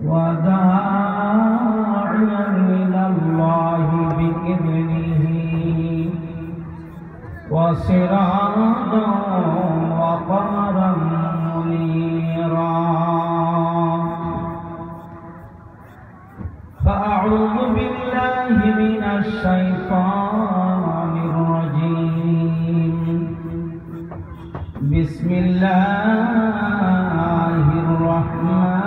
وداعيا إلى الله بإذنه وسراجا وقمرا منيرا فأعوذ بالله من الشيطان الرجيم بسم الله الرحمن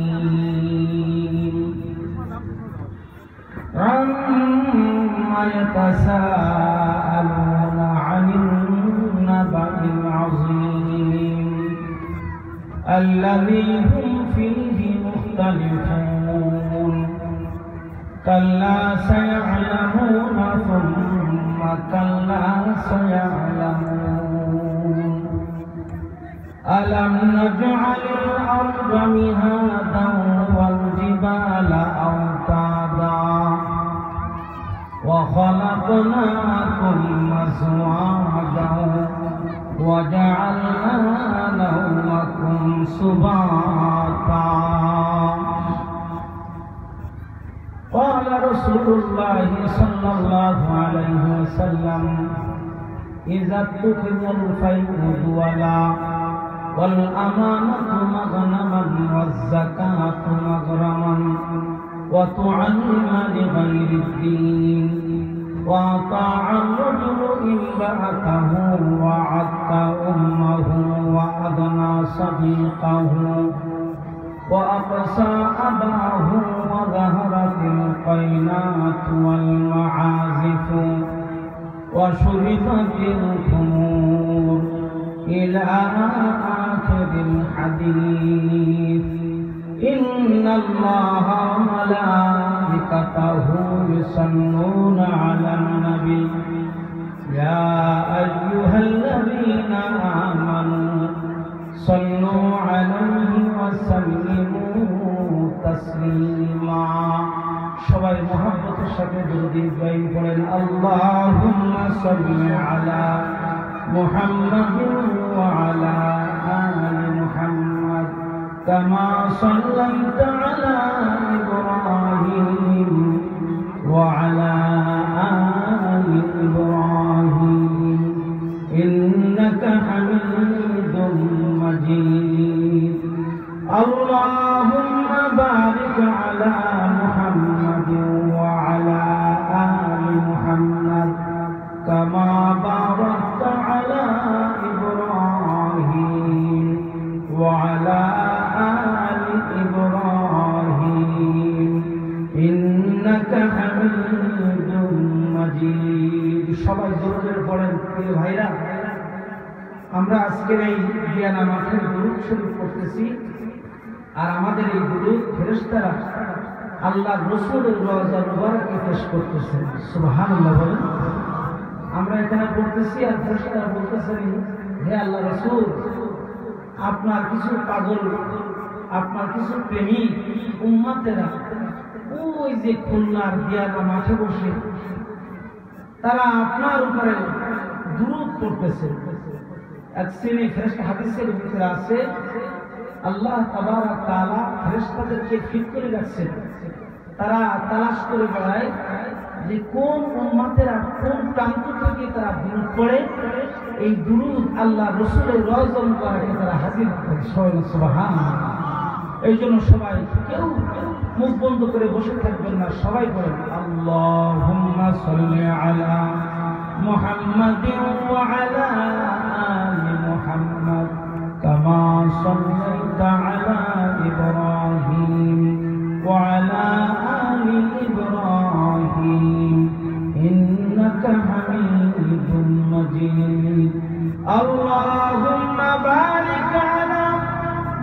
الرحيم عما يتساءلون عن النبأ العظيم الذي هم فيه مختلفون كلا سيعلمون ثم كلا سيعلمون ألم نجعل الأرض مهادا والجبال أوتادا وخلقناكم أزواجا وجعلنا نومكم سباتا قال رسول الله صلى الله عليه وسلم إذا اتخذ الفيء دولا والأمانة مغنما والزكاة مغرما وتعلم لغير الدين وأطاع الرجل امرأته وعدت أمه وأدنى صديقه وأقصى أباه وظهرت القينات والمعازف وشربت الخمور إلى آخر الحديث إن الله وملائكته يصلون على النبي يا أيها الذين آمنوا صلوا عليه وسلموا تسليما সবাই মোহাম্মদের সাথে দুরূদ ইব্রাহিম পড়েন আল্লাহুম্মা সাল্লি আলা মুহাম্মাদিন ওয়া আলা আলি মুহাম্মাদ কামা সাল্লাইতা আলা ইব্রাহিম ওয়া আলা আলি ইব্রাহিম ইন্নাকা হামিদুম মাজিদ اللهم بارك على محمد وعلى آل محمد كما باركت على إبراهيم وعلى آل إبراهيم إنك حميد مجيد সবাই জোরে জোরে পড়েন প্রিয় ভাইরা আমরা আজকের এই জিয়ানা মাঠের দুরূদ শরীফ পড়তেছি আর আমাদের এই দুরূদ ফেরেশতারা আল্লাহর রাসূলের রওজা মুবারকে পেশ করতেছেন সুবহানাল্লাহ বলেন আমরা এখানে পড়তেছি আর ফেরেশতারা বলতেছেন হে আল্লাহর রাসূল আপনার কিছু পাগল আপনার কিছু প্রেমিক উম্মতেরা ওই যে খুলনার জিয়ানা মাঠে বসে তারা আপনার উপরে দুরূদ পড়তেছে এক শ্রেণী ফেরেশতা হাদিসের ভিতরে আছে আল্লাহ তাবারক তাআলা ফেরেশতাদেরকে ঠিক করে রাখছেন তারা তালাশ করে বেড়ায় যে কোন উম্মতেরা কোন প্রান্ত থেকে তারা দুরূদ পড়ে এই দুরূদ আল্লাহ রাসূলের রওজা মুবারকে তারা হাজির করে সুবহানাল্লাহ এই জন্য সবাই কেউ মুখ বন্ধ করে বসে থাকবেন না সবাই বলেন আল্লাহুম্মা সাল্লি আলা মুহাম্মাদিন ওয়া আলা আলি মুহাম্মাদ كما صليت على إبراهيم وعلى آل إبراهيم إنك حميد مجيد اللهم بارك على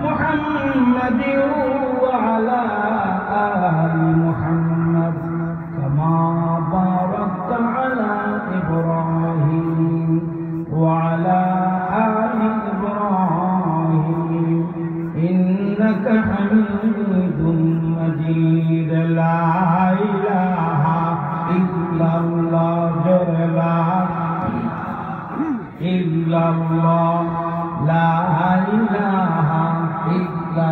محمد وعلى آل محمد كما باركت على إبراهيم وعلى آل إبراهيم إنك حميد مجيد لا إله إلا الله لا إلا الله لا إله إلا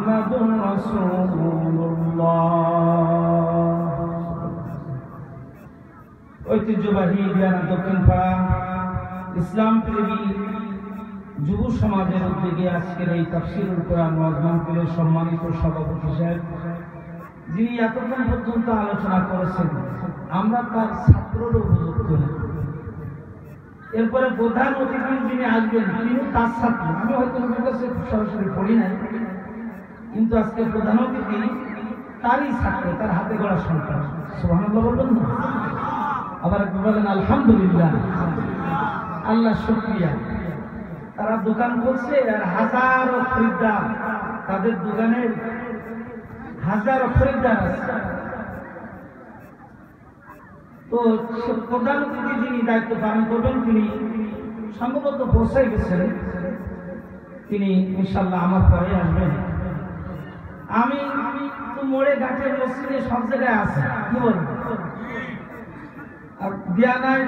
মুহাম্মাদুর রাসূলুল্লাহ। ঐতিহ্যবাহী বিয়ানা দক্ষিণপাড়া ইসলাম প্রেমী যুব সমাজের উদ্যোগে আজকের এই তাফসীরুল কোরআন ওয়াজ মাহফিলের সম্মানিত সভাপতি সাহেব, যিনি এতক্ষণ পর্যন্ত আলোচনা করেছেন, আমরা তার ছাত্ররও উপযুক্ত না। এরপরে প্রধান অতিথি যিনি আসবেন তিনিও তার ছাত্র। আমি হয়তো ওনার কাছে সরাসরি পড়ি নাই, কিন্তু আজকে প্রধান অতিথি তারই ছাত্র, তার হাতে গড়া সন্তান। সুবহানাল্লাহ বলবেন না? আবার বলেন আলহামদুলিল্লাহ। আল্লাহ শুকরিয়া। তারা দোকান করছে আর হাজারো খরিদ্দার, তাদের দোকানের হাজারো খরিদ্দার আছে। তো প্রধান অতিথি যিনি দায়িত্ব পালন করবেন তিনি সম্ভবত পৌঁছাই গেছেন, তিনি ইনশাআল্লাহ আমার পরে আসবেন। আমি তো মোড়ে ঘাটে মসজিদে সব জায়গায় আছে, কি বলবো, আর বিয়ানায়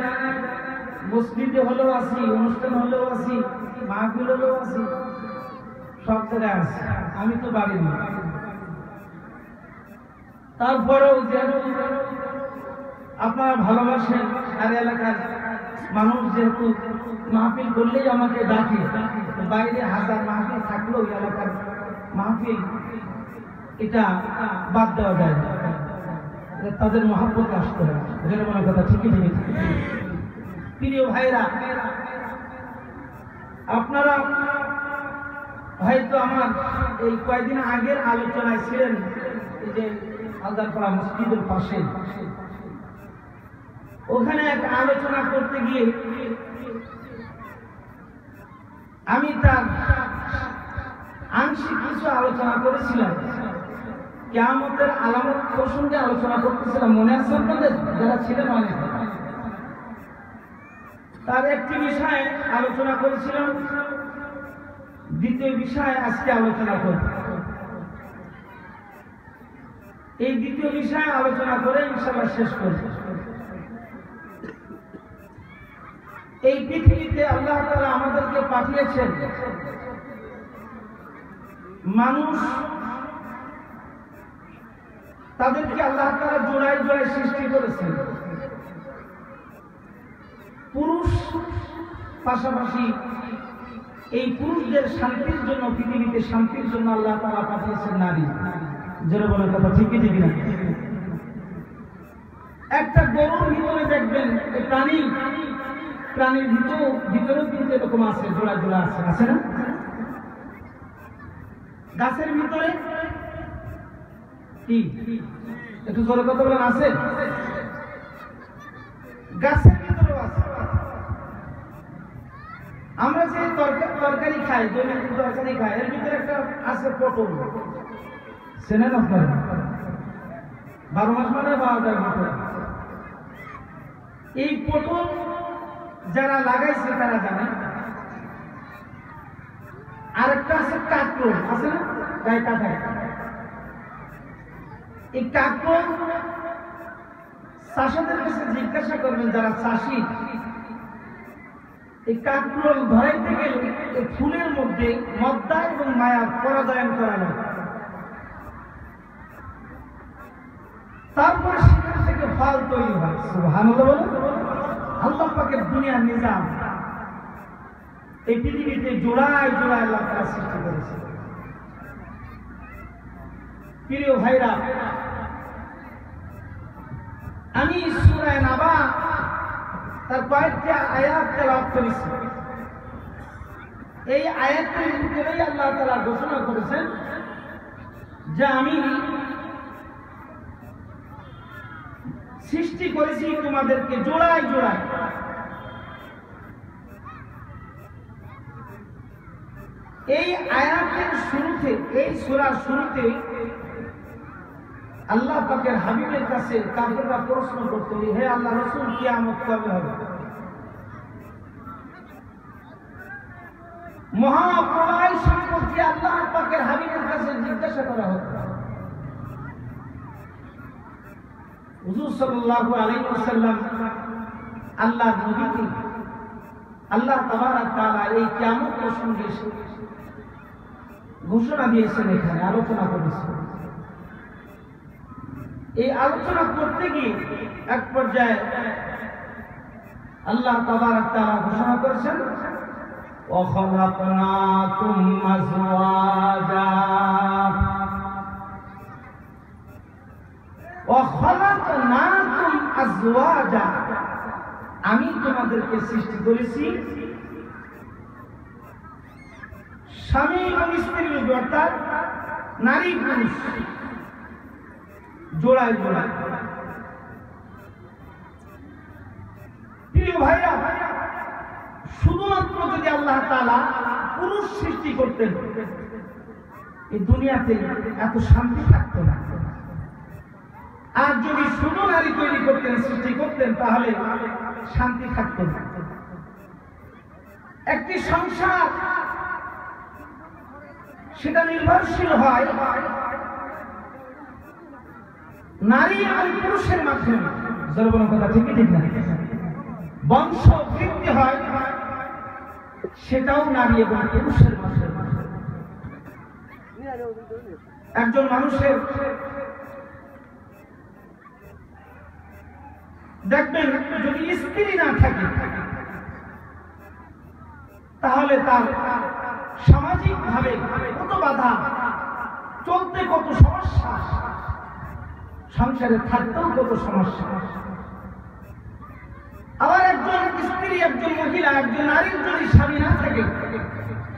মসজিদে হলেও আছি, অনুষ্ঠান হলেও আছি, মাহফিল হলেও আছি, সব জায়গায় আছি। আমি তো বাড়ি নেই, তারপরেও যেহেতু আপনারা ভালোবাসেন আর এলাকার মানুষ যেহেতু মাহফিল করলেই আমাকে ডাকে, বাইরে হাজার মাহফিল থাকলেও এলাকার মাহফিল এটা বাদ দেওয়া যায় না, তাদের মহব্বত আসতে হয়। এখানে মনে কথা ঠিকই ঠিক। প্রিয় ভাইরা, আপনারা হয়তো আমার এই কয়েকদিন আগের আলোচনায় ছিলেন, এই যে আলদারপাড়া মসজিদের পাশে, ওখানে এক আলোচনা করতে গিয়ে আমি তার আংশিক কিছু আলোচনা করেছিলাম। কিয়ামতের আলামত প্রসঙ্গে আলোচনা করতেছিলাম, মনে আছে আপনাদের যারা ছিলেন অনেক? তার একটি বিষয়ে আলোচনা করেছিলাম, দ্বিতীয় বিষয়ে আজকে আলোচনা করব। এই দ্বিতীয় বিষয়ে আলোচনা করে ইনশাআল্লাহ শেষ করব। এই পৃথিবীতে আল্লাহ তাআলা আমাদেরকে পাঠিয়েছেন মানুষ, তাদেরকে আল্লাহ তাআলা জোড়ায় জোড়ায় সৃষ্টি করেছেন। পুরুষ পাশাপাশি এই পুরুষদের শান্তির জন্য, পৃথিবীতে শান্তির জন্য আল্লাহ তাআলা পাঠিয়েছেন নারী। যারা বলার কথা ঠিকই ঠিক না? একটা গরুর ভিতরে দেখবেন প্রাণীর ভিতরেও কিন্তু এরকম আছে, জোড়া জোড়া আছে, আছে না? গাছের ভিতরে কি একটু জোরে কথা বলেন, আছে? গাছের ভিতরেও আছে। আমরা যে তরকারি খাই, দৈনন্দিন তরকারি খাই, এর ভিতরে একটা আছে পটল, চেনেন আপনারা? 12 মাস মানে পাওয়া যায় পটল। এই পটল যারা লাগাইছে তারা জানে। আরেকটা আছে কাঁকরোল, আছে না? গায়ে কাঁটায়। এই কাঁকরোল চাষাদের কাছে জিজ্ঞাসা করবেন, যারা চাষি, এই কাঁকরোল ধরাইতে গেলে এই ফুলের মধ্যে মদ্দা এবং মায়ার পরাজয়ন করা লাগে। তারপরে সেখান থেকে ফল তৈরি হয়। সুবহানাল্লাহ বলেন। আল্লাহ পাকের দুনিয়ার নিজাম, এই পৃথিবীতে জোড়ায় জোড়ায় আল্লাহ তাআলা সৃষ্টি করেছে। প্রিয় ভাইরা, আমি সূরা নাবা তার কয়েকটি আয়াত তেলাওয়াত করেছি। এই আয়াতের ভিতরেই আল্লাহ তাআলা ঘোষণা করেছেন যে আমি সৃষ্টি করেছি তোমাদেরকে জোড়ায় জোড়ায়। এই আয়াতের শুরুতে, এই সূরার শুরুতে আল্লাহ পাকের হাবিবের কাছে কাফেররা প্রশ্ন করত, হে আল্লাহ রাসূল, কিয়ামত কবে হবে? মহাপ্রলয় সম্পর্কে আল্লাহ পাকের হাবিবের কাছে জিজ্ঞাসা করা হতো। হুজুর সাল্লাল্লাহু আলাইহি ওয়াসাল্লাম আল্লাহর নবীকে আল্লাহ তাবারক তাআলা এই কিয়ামত প্রসঙ্গে ঘোষণা দিয়েছেন, এখানে আলোচনা করেছেন। এই আলোচনা করতে গিয়ে এক পর্যায়ে আল্লাহ তাবারক তাআলা ঘোষণা করেছেন, وَخَلَقْنَاكُمْ أَزْوَاجًا وَخَلَقْنَاكُمْ أَزْوَاجًا আমি তোমাদেরকে সৃষ্টি করেছি স্বামী এবং স্ত্রী রূপে, অর্থাৎ নারী পুরুষ জোড়ায় জোড়ায়। প্রিয় ভাইরা, শুধুমাত্র যদি আল্লাহ তাআলা পুরুষ সৃষ্টি করতেন, এই দুনিয়াতে এত শান্তি থাকতো না। আর যদি শুধু নারী তৈরি করতেন, সৃষ্টি করতেন, তাহলে শান্তি থাকতো না। একটি সংসার সেটা নির্ভরশীল হয় নারী এবং পুরুষের মাধ্যমে। জোরবন কথা ঠিকই ঠিক না? বংশ বৃদ্ধি হয় সেটাও নারী এবং পুরুষের মাধ্যমে। একজন মানুষের দেখবেন যদি স্ত্রী না থাকে, তাহলে তার সামাজিক ভাবে কত বাধা, চলতে কত সমস্যা, সংসারে থাকতেও কত সমস্যা। আবার একজন স্ত্রী, একজন মহিলা, একজন নারীর যদি স্বামী না থাকে,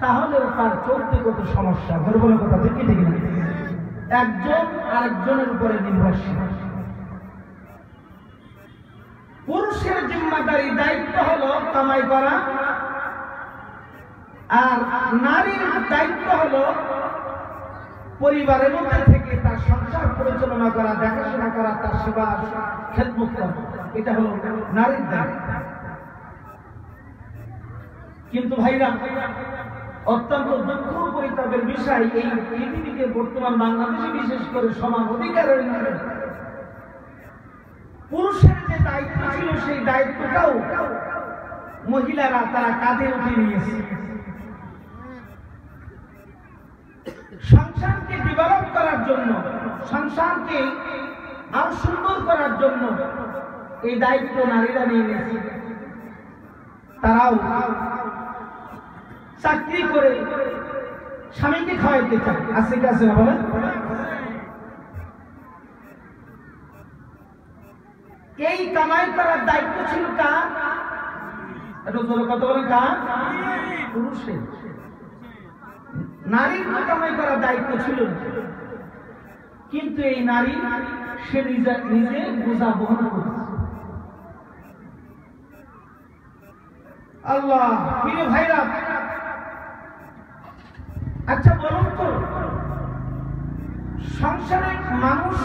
তাহলেও তার চলতে কত সমস্যা। বলবো কথা ঠিক ঠিক না? একজন আরেকজনের উপরে নির্ভরশীল। পুরুষের জিম্মাদারি, দায়িত্ব হলো কামাই করা, আর নারীর দায়িত্ব হলো পরিবারের মধ্যে থেকে তার সংসার পরিচালনা করা, দেখাশোনা করা, তার সেবা খেদমত করা। এটা হলো নারীর দায়িত্ব। কিন্তু ভাইরা, অত্যন্ত দুঃখ পরিতাপের বিষয়, এই পৃথিবীতে বর্তমান বাংলাদেশে বিশেষ করে সমান অধিকারের নারী পুরুষের যে দায়িত্ব ছিল, সেই দায়িত্বটাও মহিলারা তারা কাঁধে উঠে নিয়েছে। সংসারকে ডেভেলপ করার জন্য, সংসারকে আরো সুন্দর করার জন্য এই দায়িত্ব নারীরা নিয়ে নিয়েছে। তারাও চাকরি করে স্বামীকে খাওয়াইতে চায়। আছে কি আছে না বলেন? এই কামাই করার দায়িত্ব ছিল কার? এটা কত বলেন কার? পুরুষের। নারীর কামাই করার দায়িত্ব ছিল, কিন্তু এই নারী সে নিজে বোঝা বহন করেছে। আল্লাহ, প্রিয় ভাইরা, আচ্ছা বলুন তো, সংসারে মানুষ,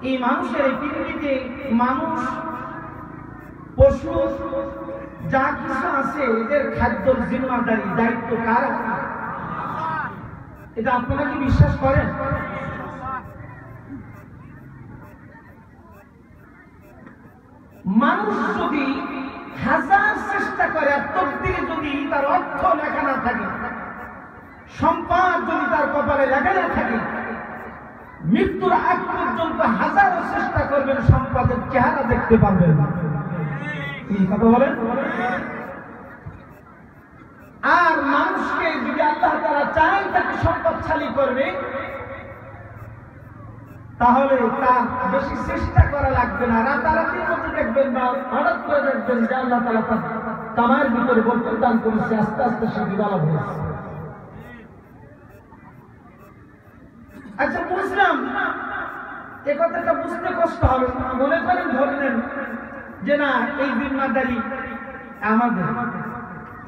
এই মানুষের এই পৃথিবীতে মানুষ, পশু, যা কিছু আছে, এদের খাদ্যর জিম্মাদারি, দায়িত্ব কার? এটা আপনারা কি বিশ্বাস করেন? মানুষ যদি হাজার চেষ্টা করে, তকদিরে যদি তার অর্থ লেখা না থাকে, সম্পদ যদি তার কপালে লেখা না থাকে, মৃত্যুর আগ পর্যন্ত হাজারো চেষ্টা করবেন, সম্পদের চেহারা দেখতে পারবেন না। কি কথা বলেন? আর মানুষকে যদি আল্লাহ তাআলা চায় তাকে সম্পদশালী করবে, তাহলে তার বেশি চেষ্টা করা লাগবে না। রাতারাতির মধ্যে দেখবেন বা হঠাৎ করে দেখবেন যে আল্লাহ তাআলা তার কামাইয়ের ভিতরে বরকত দান করেছে, আস্তে আস্তে সে বিবাহ হয়েছে। আচ্ছা বুঝলাম, এ কথাটা বুঝতে কষ্ট হবে। মনে করেন ধরলেন যে না, এই জিম্মাদারি আমাদের।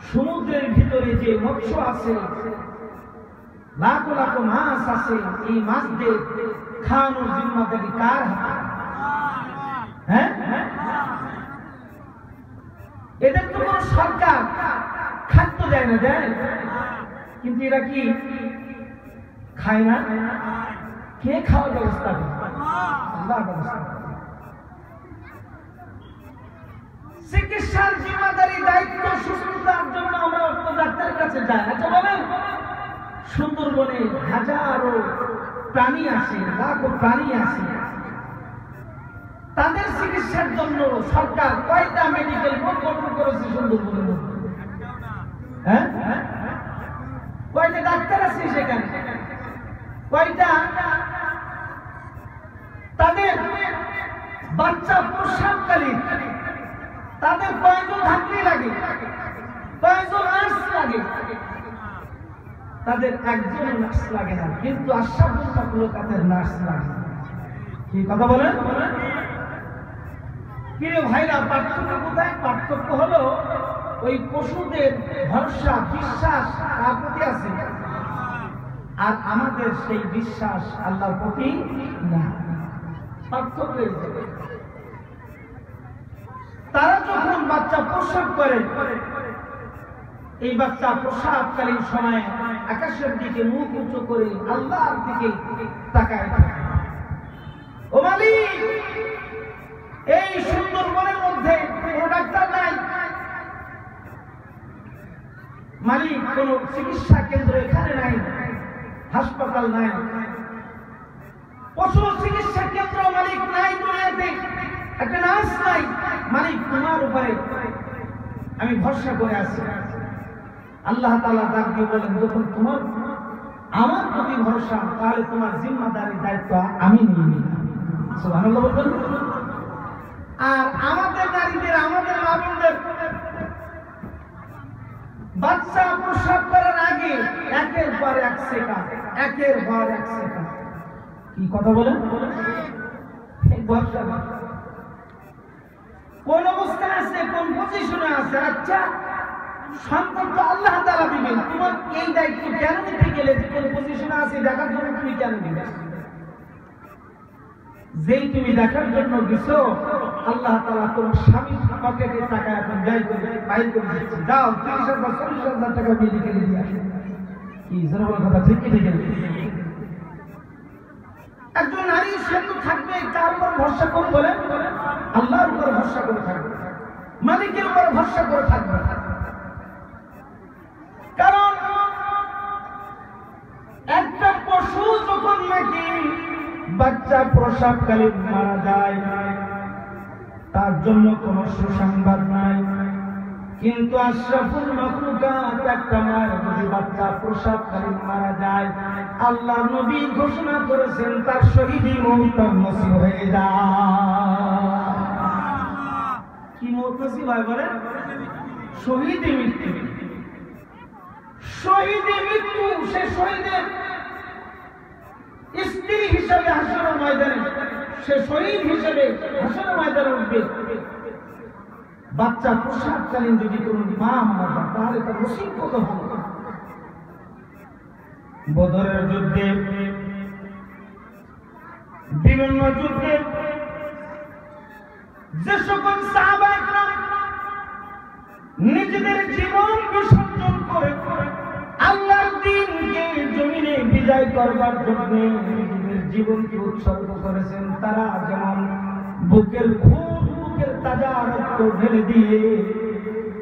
সমুদ্রের ভিতরে যে মৎস্য আছে, লাখো লাখো মাছ আছে, এই মাছদের খাওয়ানোর জিম্মাদারি কার হাতে? হ্যাঁ, এদের তো কোনো সরকার খাদ্য দেয় না, দেয়? কিন্তু এরা কি খায় না? কে খাওয়ার ব্যবস্থা করে? আল্লাহ ব্যবস্থা করে। চিকিৎসার জিম্মাদারি, দায়িত্ব, সুস্থতার জন্য আমরা অর্থ ডাক্তারের কাছে যাই। আচ্ছা বলেন, সুন্দরবনে হাজারো প্রাণী আছে, লাখো প্রাণী আছে, তাদের চিকিৎসার জন্য সরকার কয়টা মেডিকেল বোর্ড গঠন করেছে সুন্দরবনের মধ্যে? হ্যাঁ, কয়টা ডাক্তার আছে সেখানে? কয়টা তাদের বাচ্চা প্রসবকালীন তাদের কয়জন ধাত্রী লাগে, কয়জন নার্স লাগে? তাদের একজন নার্স লাগে না, কিন্তু আশরাফুল মাখলুকাতের নার্স লাগে। কি কথা বলেন? কি রে ভাইরা, পার্থক্য কোথায়? পার্থক্য হলো ওই পশুদের ভরসা বিশ্বাস কার প্রতি আছে, আর আমাদের সেই বিশ্বাস আল্লাহর প্রতি না। পার্থক্য তারা যখন বাচ্চা প্রসব করে, এই বাচ্চা প্রসবকালীন সময়ে আকাশের দিকে মুখ উঁচু করে আল্লাহর দিকে তাকায় থাকে। ও মালিক, এই সুন্দরবনের মধ্যে কোনো ডাক্তার নাই, মালিক কোন চিকিৎসা কেন্দ্র এখানে নাই, হাসপাতাল নাই, পশু চিকিৎসা কেন্দ্র মালিক নাই, দুনিয়াতে একটা নার্স নাই। মালিক তোমার উপরে আমি ভরসা করে আছি। আল্লাহ তাআলা ডাক দিয়ে বলেন, যখন তোমার আমার প্রতি ভরসা, তাহলে তোমার জিম্মাদারি দায়িত্ব আমি নিয়ে নিলাম। সুবহানাল্লাহ বলবেন। আর আমাদের নারীদের, আমাদের মা বোনদের বাচ্চা প্রসব করার আগে একের পর এক শেখা, একের পর এক শেখা। কি কথা বলেন? কোন অবস্থায় আছে, কোন পজিশনে আছে? আচ্ছা, সন্তান তো আল্লাহ তাআলা দিবেন, তোমার এই দায়িত্ব কেন নিতে গেলে? কোন পজিশনে আছে দেখার জন্য তুমি কেন দিবে? যেই তুমি দেখার জন্য গেছো, আল্লাহ তাআলা তোমার স্বামীর পকেটে টাকা এখন ব্যয় করে বাইর করে দিচ্ছে, যাও 30,000 40,000 টাকা মেডিকেলে দিয়ে আসো। কি জরুরি কথা, ঠিক কি ঠিক? একজন নারী সেতু থাকবে, কার উপর ভরসা করে বলেন? আল্লাহর উপর ভরসা করে থাকবে, মালিকের উপর ভরসা করে থাকবে। কারণ একটা পশু যখন নাকি বাচ্চা প্রসবকালীন মারা যায়, তার জন্য কোন সুসংবাদ নাই। কিন্তু আশরাফুল মাখলুকাত একটা মায়ের যদি বাচ্চা প্রসবকালীন মারা যায়, আল্লাহ নবী ঘোষণা করেছেন তার শহীদি মওত নসিব হয়ে যায়। কি মওত নসিব হয় বলেন? শহীদি মৃত্যু। শহীদি মৃত্যু, সে শহীদের স্ত্রী হিসাবে হাসরের ময়দানে, সে শহীদ হিসাবে হাসরের ময়দানে উঠবে। বাচ্চা প্রসবকালীন যদি কোন মা মারা যায়, তাহলে তার নসিব কত ভালো। বদরের যুদ্ধে, বিভিন্ন যুদ্ধে যে সকল সাহাবায়ে কেরাম নিজেদের জীবন বিসর্জন করে আল্লাহর দ্বীনকে জমিনে বিজয় করবার জন্য নিজেদের জীবনকে উৎসর্গ করেছেন, তারা যেমন বুকের খুন, বুকের তাজা রক্ত ঢেলে দিয়ে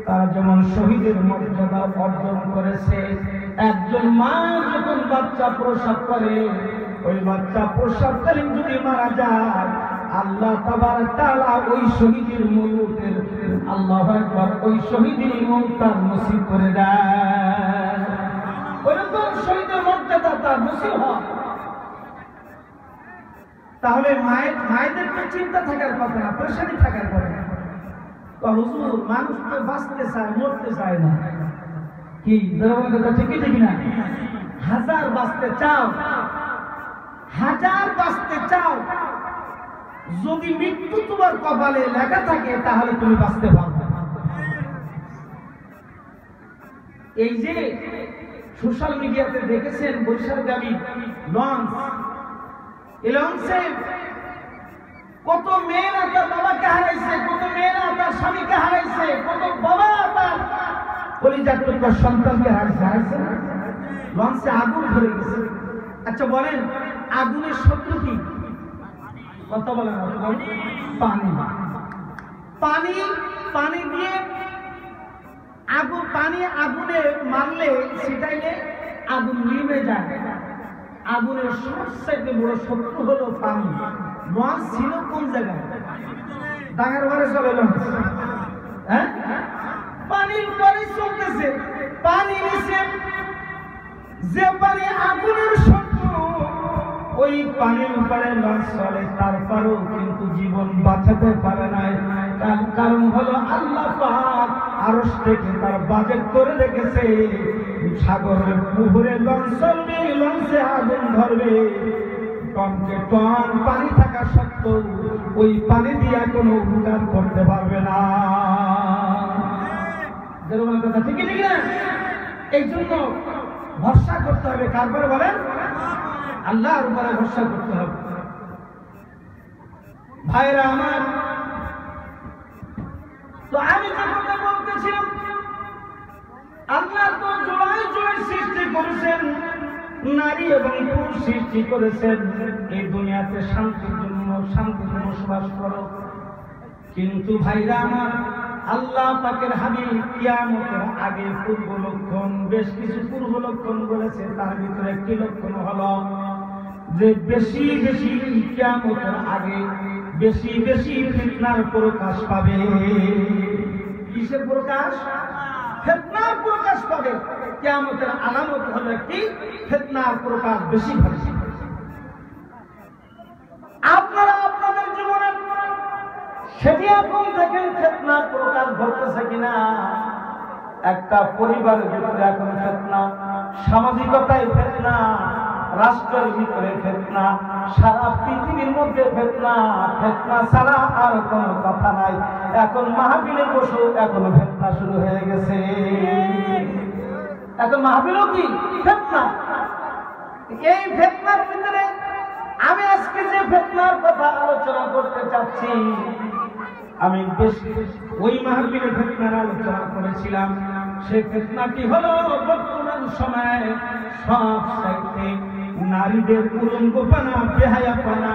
তারা যেমন শহীদের মর্যাদা অর্জন করেছে, একজন মা যখন বাচ্চা প্রসব করে, ওই বাচ্চা প্রসবকালীন যদি মারা যায়, আল্লাহ তাবারক তাআলা ওই শহীদের মওতের, আল্লাহু আকবার, ওই শহীদের মওত নসিব করে দেয়। ওরকম শহীদের মর্যাদা তার নসিব হয়। তাহলে মায়েদের তো চিন্তা থাকার কথা না, পরেশানি থাকার কথা না। হুজুর, মানুষ তো বাঁচতে চায়, মরতে চায় না। কি কথা ঠিকই ঠিক না? হাজার বাঁচতে চাও, হাজার বাঁচতে চাও, যদি মৃত্যু তোমার কপালে লেখা থাকে তাহলে তুমি বাঁচতে পারবে। এই যে সোশ্যাল মিডিয়াতে দেখেছেন বৈশাখগামী লঞ্চ, এই লঞ্চে কত মেয়েরা তার বাবাকে হারাইছে, কত মেয়েরা তার স্বামীকে হারাইছে, কত বাবা তার কলিজার টুকরা সন্তানকে হারাইছে। লঞ্চে আগুন ধরে গেছে। আচ্ছা বলেন, আগুনের শত্রু কি? কথা বলেন। পানি। পানি পানি দিয়ে আগুন, পানি আগুনে মারলে ছিটাইলে আগুন নিভে যায়। আগুনের সবচেয়ে বড় শত্রু হলো পানি। লঞ্চ ছিল কোন জায়গায়? ডাঙার ঘরে চলে লঞ্চ। হ্যাঁ, পানির পরে চলতেছে, পানি নিচে, যে পানি আগুনের শত্রু, ওই পানির উপরে লঞ্চ চলে, তারপরেও কিন্তু জীবন বাঁচাতে পারে নাই। কারণ হলো আল্লাহ পাক আরশ থেকে তার বাজেট করে রেখেছে, সাগরের পুকুরে লঞ্চ চলবে, লঞ্চে আগুন ধরবে, টনকে টন পানি থাকা সত্ত্বেও ওই পানি দিয়ে কোনো উপকার করতে পারবে না। যেরকম কথা ঠিক ঠিক না? এই জন্য ভরসা করতে হবে কার উপরে বলেন? আল্লাহর উপরে ভরসা করতে হবে। ভাইরা আমার, তো আমি যে কথা বলতেছিলাম, আল্লাহ তো জোড়ায় জোড়ায় সৃষ্টি করেছেন, নারী এবং পুরুষ সৃষ্টি করেছেন এই দুনিয়াতে শান্তির জন্য, শান্তিতে বসবাস করো। কিন্তু ভাইরা আমার, আল্লাহ পাকের হাবিব কিয়ামতের আগে পূর্ব লক্ষণ, বেশ কিছু পূর্ব লক্ষণ বলেছে, তার ভিতরে একটি লক্ষণ হলো যে বেশি বেশি কিয়ামতের আগে বেশি বেশি ফিতনার প্রকাশ পাবে। কিসের প্রকাশ? ফিতনার প্রকাশ পাবে। কিয়ামতের আলামত হলো একটি ফিতনার প্রকাশ বেশি হবে। আপনারা আপনাদের জীবনে সেটি এখন দেখেন ফিতনার প্রকাশ ঘটতেছে কিনা। একটা পরিবারের ভিতরে এখন ফিতনা, সামাজিকতায় ফিতনা, রাষ্ট্রের ভিতরে ফিতনা, সারা পৃথিবীর মধ্যে ফিতনা। ফিতনা ছাড়া আর কোনো কথা নাই। এখন মাহফিলে বসে এখন ফিতনা শুরু হয়ে গেছে। এখন মাহফিলও কি ফিতনা। এই ফিতনার ভিতরে আমি আজকে যে ফিতনার কথা আলোচনা করতে চাচ্ছি, আমি বেশ ওই মাহফিলে ফিতনার আলোচনা করেছিলাম। সেই ফিতনাটি হলো বর্তমান সময়ে সবচাইতে নারীদের উলঙ্গপানা, বেহায়াপানা,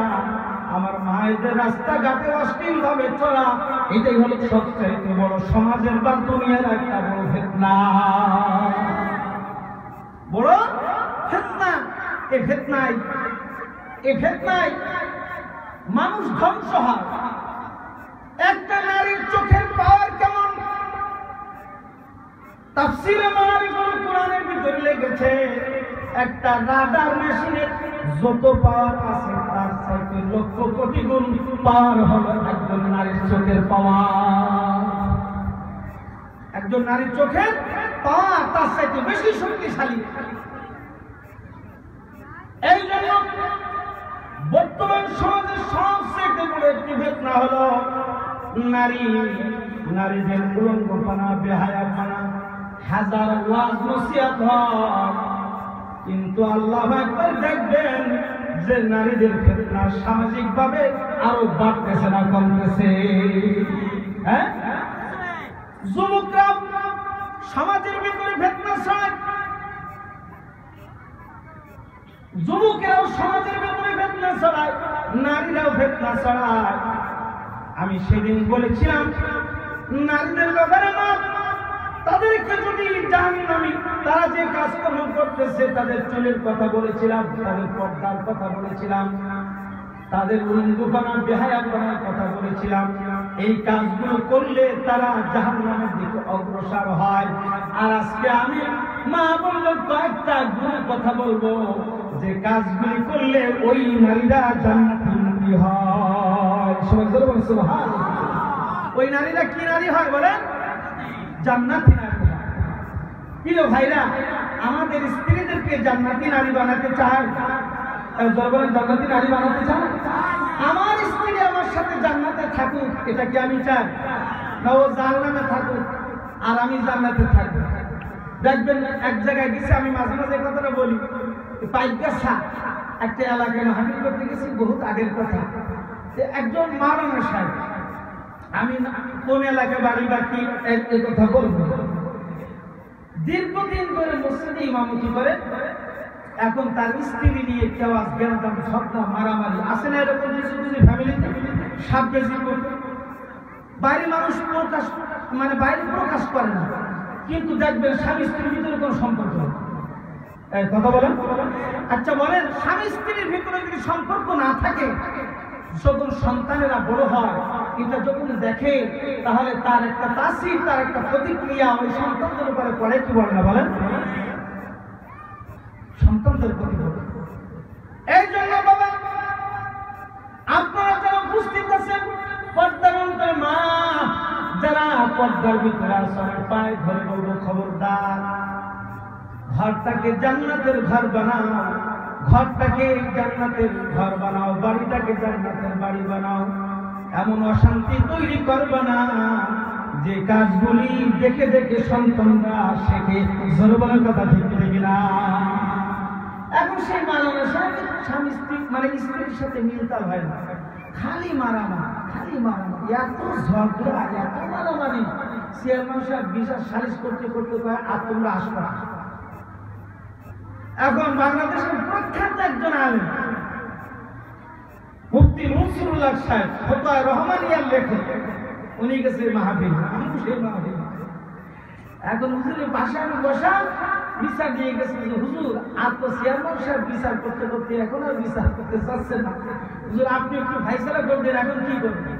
আমার মায়েদের রাস্তাঘাটে অশ্লীল ভাবে চলা, এটাই হলো সবচাইতে বড় সমাজের বা দুনিয়ার একটা বড় ফিতনা। বড় ফিতনা। এই ফিতনায় মানুষ ধ্বংস হয়। একটা নারীর চোখের পাওয়ার কেমন? তাফসীরে মাআরিফুল কোরআনের ভিতরে লেগেছে, একটা রাডার মেশিনের যত পাওয়ার আছে তার চাইতে লক্ষ কোটি গুণ পাওয়ার হলো একজন নারীর চোখের পাওয়ার। একজন নারীর চোখের পাওয়ার তার চাইতে বেশি শক্তিশালী। এই জন্য বর্তমান সমাজের সবচেয়ে বড় একটি ফিতনা হলো নারীদের উলঙ্গপানা, বেহায়াপানা। হাজার ওয়াজ নসিহত হয়, কিন্তু আল্লাহ একবার দেখবেন যে নারীদের ফিতনা সামাজিকভাবে আরো বাড়তেছে না কমতেছে? হ্যাঁ, যুবকরা সমাজের ভিতরে ফিতনা ছড়ায়, যুবকেরাও সমাজের ভিতরে ফিতনা ছড়ায়, নারীরাও ফিতনা ছড়ায়। আমি সেদিন বলেছিলাম নারীদের ব্যাপারে না, তাদেরকে যদি জাহান্নামী, তারা যে কাজকর্ম করতেছে, তাদের চুলের কথা বলেছিলাম, তাদের পর্দার কথা বলেছিলাম, তাদের উলঙ্গপানা, বেহায়াপনার কথা বলেছিলাম। এই কাজগুলো করলে তারা জাহান্নামের দিকে অগ্রসর হয়। আর আজকে আমি মা বললো কয়েকটা গুণের কথা বলবো, যে কাজগুলি করলে ওই নারীরা জান্নাতি হয়। সুবহানাল্লাহ। ওই নারীরা কি নারী হয় বলেন? জান্নাতি নারী হয়। প্রিয় ভাইরা, আমাদের স্ত্রীদেরকে জান্নাতি নারী বানাতে চায়? জান্নাতি নারী বানাতে চায়? আমার স্ত্রী আমার সাথে জান্নাতে থাকুক, এটা কি আমি চাই? না ও জান্নাতে থাকুক আর আমি জান্নাতে থাকবো? দেখবেন এক জায়গায় গেছে, আমি মাঝে মাঝে কথাটা বলি, পাইকাসা একটা এলাকায় মাহফিল করতে গেছি, বহুত আগের কথা। একজন মাওলানা সাহেব, আমি কোন এলাকায় বাড়ি বা কি এই কথা বলবো, দীর্ঘদিন ধরে মসজিদে ইমামতি করে, এখন তার স্ত্রী নিয়ে কেওয়াজ, গেরদাম, ঝগড়া, মারামারি আছে না এরকম কিছু কিছু ফ্যামিলিতে? সাববেজি করতে বাইরে মানুষ প্রকাশ, বাইরে প্রকাশ করে না, কিন্তু দেখবেন স্বামী স্ত্রীর ভিতরে কোনো সম্পর্ক নেই। কথা বলেন। আচ্ছা বলেন, স্বামী স্ত্রীর ভিতরে যদি সম্পর্ক না থাকে, যখন সন্তানেরা বড় হয়, এটা যখন দেখে, তাহলে তার একটা তাসির, তার একটা প্রতিক্রিয়া ওই সন্তানদের উপরে পড়ে, কি বলে না বলেন? সন্তানদের প্রতি পড়ে। এই জন্য বাবা, আপনারা যারা উপস্থিত আছেন, পর্দার অন্তরে মা যারা পর্দার ভিতরে আছেন, পায়ে ধরে বলবো, খবরদার, ঘরটাকে জান্নাতের ঘর বানাও, ঘরটাকে জান্নাতের ঘর বানাও, বাড়িটাকে জান্নাতের বাড়ি বানাও। এমন অশান্তি তৈরি করবে না যে কাজগুলি দেখে দেখে সন্তানরা শেখে। জোরবলার কথা ঠিক না? এখন সেই মারামারি স্বামী স্ত্রী মানে স্ত্রীর সাথে মিলতাল হয় না, খালি মারামারি, খালি মারামারি, এত ঝগড়া, এত মারামারি। চেয়ারম্যান সাহেব বিচার সালিশ করতে করতে কয়, আর তোমরা আসবা। এখন বাংলাদেশের প্রখ্যাত একজন আলেম মুফতি মুনসিরুল্লাহ সাহেব, ফতোয়া রহমানিয়ার লেখক, উনি গেছে মাহফিল, আমি সেই মাহফিল। এখন হুজুরের পাশে আমি বসা, বিচার দিয়ে গেছে যে হুজুর, আর তো চেয়ারম্যান সাহেব বিচার করতে করতে এখন আর বিচার করতে চাচ্ছেন না, হুজুর আপনি একটু ফাইসালা করবেন, এখন কি করবেন?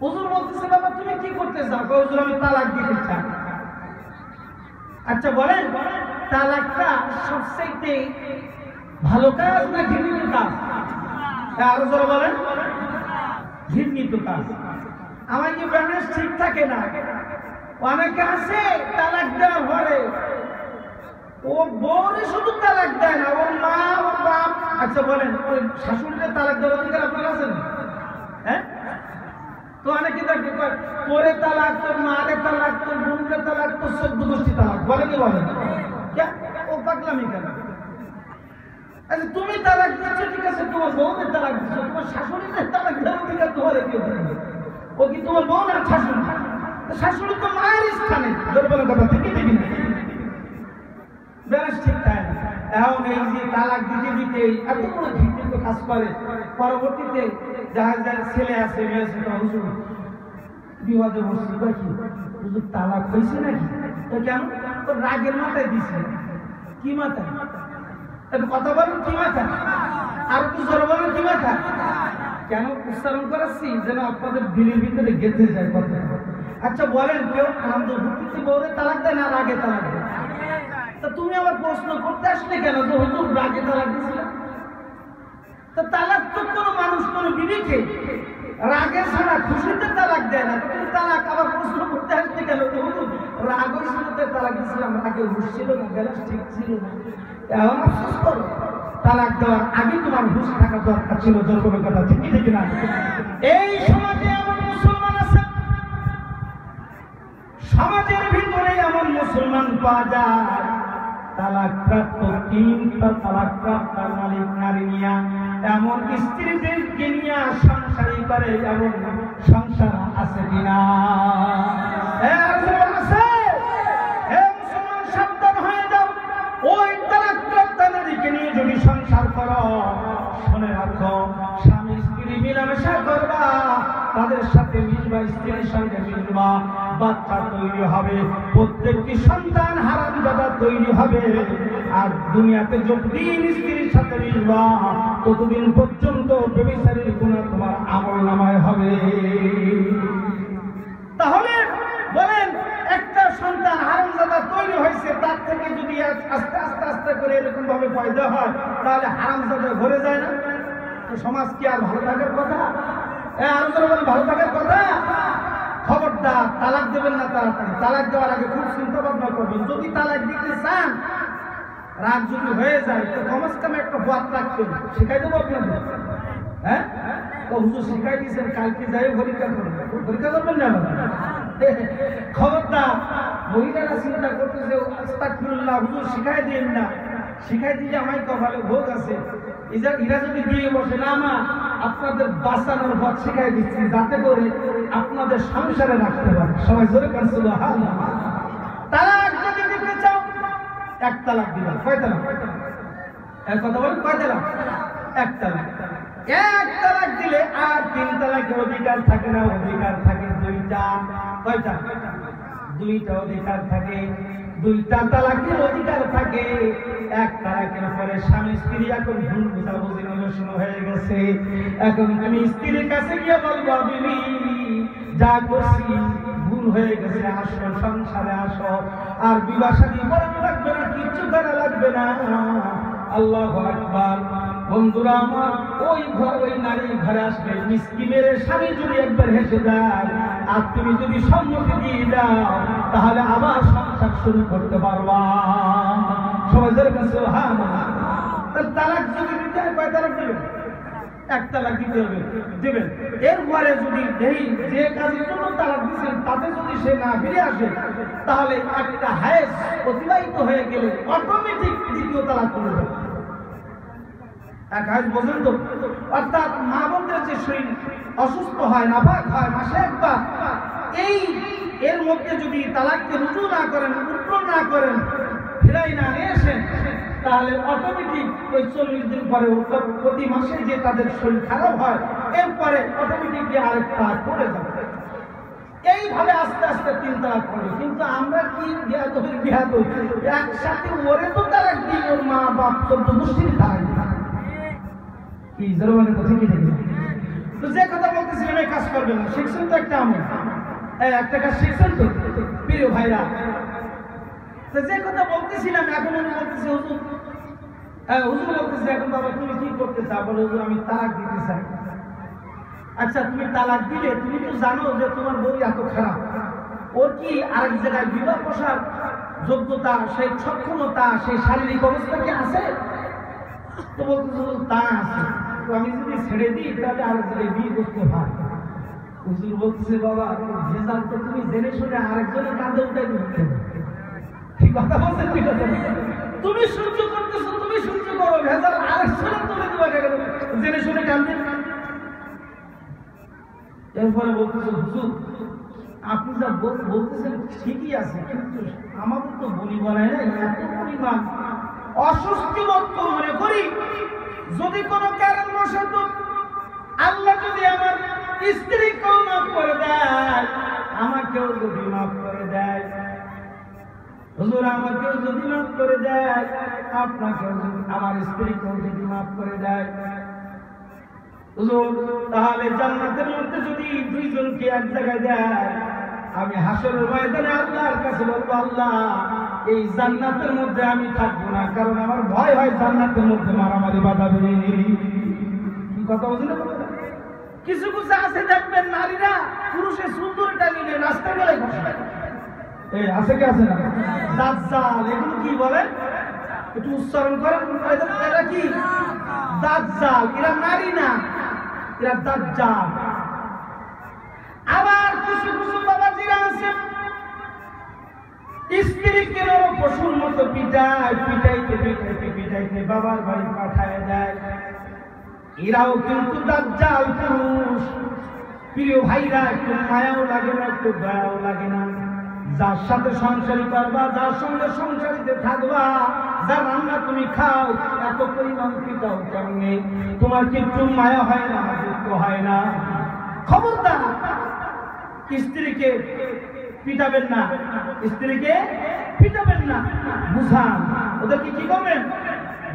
হুজুর বলতেছে, বাবা তুমি কি করতে চাও? হুজুর আমি তালাক দিতে চাই। আচ্ছা বলেন, তালাকটা সবচেয়ে ভালো কাজ না ঘৃণিত কাজ? আরো জোরে বলেন, ঘৃণিত কাজ। আমার কি ব্যালেন্স ঠিক থাকে না? অনেকে আছে তালাক দেওয়ার পরে ও বউরে শুধু তালাক দেয় না, ওর মা, ওর বাপ। আচ্ছা বলেন, ওই শাশুড়িকে তালাক দেওয়ার অধিকার আপনার আছে না? হ্যাঁ, তো অনেকে দেখে তোরে তালাক, তোর মারে তালাক, তোর বোনকে তালাক, তোর 14 গোষ্ঠী তালাক, বলে কি বলে? ও পাগলামি কেন? আচ্ছা তুমি তালাক দিচ্ছ, ঠিক আছে, তোমার বউদের তালাক দিচ্ছ, তোমার শাশুড়িদের তালাক দেওয়ার অধিকার তোমার কেউ দেবে? ও কি তোমার বউ না শাশুড়ি? শাশুড়ি তো মায়ের স্থানে। জোরবলার কথা ঠিক ঠিক না? ব্যালেন্স ঠিক থাকে না। এখন এই যে তালাক দিতে দিতে এত বড় ঘৃণিত কাজ করে, পরবর্তীতে যার যার ছেলে আছে, মেয়ে আছে, হুজুর বিবাদে বসছি, কি হুজুর তালাক হয়েছে নাকি? তো কেন? তো রাগের মাথায় দিছে। কি মাথায়? একটু কথা বলেন, কি মাথায়? আর একটু জোরে বলেন, কি মাথায়? কেন উচ্চারণ করাচ্ছি? যেন আপনাদের দিলের ভিতরে গেঁথে যায় কথা। আচ্ছা বলেন, কেউ আনন্দ ভক্তিতে বউরে তালাক দেয় না রাগে তালাক দেয়? তা তুমি আবার প্রশ্ন করতে আসলে কেন যে হুজুর রাগে তালাক দিছিল? তো তালাক তো কোনো মানুষ কোনো বিবেকে রাগে ছাড়া খুশিতে তালাক দেয় না। তুমি তালাক আবার প্রশ্ন করতে আসলে কেন যে হুজুর রাগ হয়েছিলতে তালাক দিয়েছিলাম, রাগে হুশ ছিল না, ব্যালেন্স ঠিক ছিল না। এখন আফসোস করো, তালাক দেওয়ার আগে তোমার হুশ থাকা দরকার ছিল। জোর কথা ঠিক ঠিক না? এই সমাজে এমন মুসলমান আছে, সমাজের ভিতরে এমন মুসলমান পাওয়া যায়, তালাকপ্রাপ্ত 3টা তালাকপ্রাপ্ত মালিক নারী নিয়া এমন স্ত্রীদেরকে নিয়ে সংসারী করে, এমন সংসার আছে কিনা? মুসলমান সাবধান হয়ে যাও, ওই তালাকপ্রাপ্ত নারীকে নিয়ে যদি সংসার করো, শুনে রাখো, স্বামী স্ত্রী মিলামেশা করবা, তাদের সাথে মিলবা, স্ত্রীর সঙ্গে মিলবা, বাচ্চা তৈরি হবে, প্রত্যেকটি সন্তান হারামজাদা তৈরি হবে। আর দুনিয়াতে যতদিন স্ত্রীর সাথে মিলবা, ততদিন পর্যন্ত ব্যভিচারীর গুনাহ তোমার আমলনামায় হবে। তাহলে বলেন, একটা সন্তান হারামজাদা তৈরি হয়েছে, তার থেকে যদি আস্তে আস্তে আস্তে করে এরকম ভাবে পয়দা হয়, তাহলে হারামজাদা ভরে যায় না? সমাজ কি আর ভালো থাকার কথা? আরো ভালো থাকার কথা? খবরদার, তালাক দেবেন না তাড়াতাড়ি। তালাক দেওয়ার আগে খুব চিন্তা ভাবনা করবেন। যদি তালাক দিতে চান, রাগ যদি হয়ে যায়, তো কমস কম একটা বাদ রাখবেন। শিখাই দেবো আপনাদের। হ্যাঁ, হুজুর শিখাই দিয়েছেন, কালকে যাই পরীক্ষা করবেন। পরীক্ষা করবেন না? খবরদার, মহিলারা চিন্তা করতেছে, আস্তাগফিরুল্লাহ, হুজুর শিখাই দিন না। শিখাই দিয়ে আমার কপালে ভোগ আছে, এরা যদি দিয়ে বসে না, মা আপনাদের বাঁচানোর পথ শিখাই দিচ্ছি, যাতে করে আপনাদের সংসারে রাখতে পারে। সবাই জোরে কান সুবহানাল্লাহ। তালাক যদি দিতে চাও, 1 তালাক দিবা। কয় তালাক? এক কথা বলেন, কয় তালাক? 1 তালাক। 1 তালাক দিলে আর 3 তালাকের অধিকার থাকে না, অধিকার থাকে 2টা। কয়টা? 2টা অধিকার থাকে। দুইটা তালাকের অধিকার থাকে। এক তালাকের পরে স্বামী স্ত্রী এখন ভুল বুঝাবুঝি শুরু হয়ে গেছে। এখন তুমি স্ত্রীর কাছে গিয়ে বলবো বিবি যা করছি ভুল হয়ে গেছে, আসো সংসারে আসো, আর বিবাহ শাদী করা লাগবে না, কিচ্ছু করা লাগবে না। আল্লাহু আকবার। বন্ধুরা আমার, ওই নারী ঘরে আসবে, মিষ্টি মেরে স্বামী যদি একবার হেসে যায় আর তুমি যদি সম্মতি দিয়ে দাও তাহলে আবার সংসার শুরু করতে পারবা। সবাই কাছে তালাক যদি দিতে হয় কয় তালাক দেবেন? এক তালাক দিতে হবে, দেবেন। এরপরে যদি যে কাজের জন্য তালাক দিচ্ছেন তাতে যদি সে না ফিরে আসে তাহলে একটা হায়েস অতিবাহিত হয়ে গেলে অটোমেটিক দ্বিতীয় তালাক করে দেবে। এক হায়েস বোঝেন তো? অর্থাৎ মা বোনদের যে শরীর অসুস্থ হয়, নাপাক হয় মাসে একবার, এর মধ্যে যদি তালাককে রুজু না করেন, উত্তর না করেন, ফেরাই না নিয়ে আসেন, তাহলে অটোমেটিক ওই 40 দিন পরে প্রতি মাসে যে তাদের শরীর খারাপ হয় এরপরে অটোমেটিকলি আরেকটা করে যাবে। এইভাবে আস্তে আস্তে 3 তালাক করবে। কিন্তু আমরা কি বিহাদব একসাথে ওরে তো তালাক দিই, ওর মা বাপ 14 গোষ্ঠীর তালাক কি জরুরি তো ঠিকই ঠিক। তো যে কথা বলতেছিলাম এই কাজ করবেন না, শিখছেন তো একটা আমল, একটা কাজ শিখছেন তো প্রিয় ভাইরা। তো যে কথা বলতেছিলাম এখন আমি বলতেছি হুজুর, হুজুর বলতেছি এখন বাবা তুমি কি করতে চাও? বলে হুজুর আমি তালাক দিতে চাই। আচ্ছা তুমি তালাক দিলে তুমি তো জানো যে তোমার বউ এত খারাপ, ওর কি আরেক জায়গায় বিবাহ বসার যোগ্যতা, সেই সক্ষমতা, সেই শারীরিক অবস্থা কি আছে? তো বলতেছে তা আছে, তো আমি যদি ছেড়ে দিই তাহলে আরেক জায়গায় বিয়ে করতে হয়। হুজুর বলতেছে বাবা ভেজাল তো তুমি জেনে শুনে আরেকজনের কাঁধে উঠাই দিতে, ঠিক কথা বলছেন? তুমি সহ্য করতেছো, তুমি সহ্য করো, ভেজাল আরেকজনের তুলে দেওয়া গেল জেনে শুনে কাঁদবে। এরপরে বলতেছে হুজুর আপনি যা বলতেছেন ঠিকই আছে, কিন্তু আমাদের তো বলি বলে না, এত পরিমাণ অস্বস্তি বোধ মনে করি যদি কোনো কারণবশত আল্লাহ যদি আমার স্ত্রীকেও মাফ করে দেয়, আমাকেও যদি মাফ করে দেয়, হুজুর আমাকেও যদি মাফ করে দেয়, আপনাকেও আমার স্ত্রীকেও যদি মাফ করে দেয়, হুজুর তাহলে জান্নাতের মধ্যে যদি দুইজনকে এক জায়গায় দেয়, আমি হাসরের ময়দানে আল্লাহর কাছে বলবো আল্লাহ এই জান্নাতের মধ্যে আমি থাকবো না, কারণ আমার ভয় হয় জান্নাতের মধ্যে মারামারি বাঁধাবে। কি কথা বলছেন? কিছু কিছু আছে দেখবেন নারীরা পুরুষের সুন্দরটা নিলে রাস্তা গেলে এই আছে কি আছে না দাজ্জাল, এগুলো কি বলে একটু উচ্চারণ করেন, এরা কি দাজ্জাল, এরা নারী না, এরা দাজ্জাল। আবার কিছু কিছু বাবাজিরা আছে স্ত্রীকে পশুর মতো পিটাইতে বাবার বাড়ি পাঠায় দেয়, এরাও কিন্তু দাজ্জাল পুরুষ। প্রিয় ভাইরা একটু মায়াও লাগে না, একটু দয়াও লাগে না। যার সাথে সংসারী করবা, যার সঙ্গে সংসারীতে থাকবা, যার রান্না তুমি খাও, এত পরিমাণ পিটাও কেমনে, তোমার কিন্তু মায়া হয় না, দুঃখ হয় না? খবরদার স্ত্রীকে পিটাবেন না, স্ত্রীকে পিটাবেন না, বুঝান, ওদেরকে কি করবেন?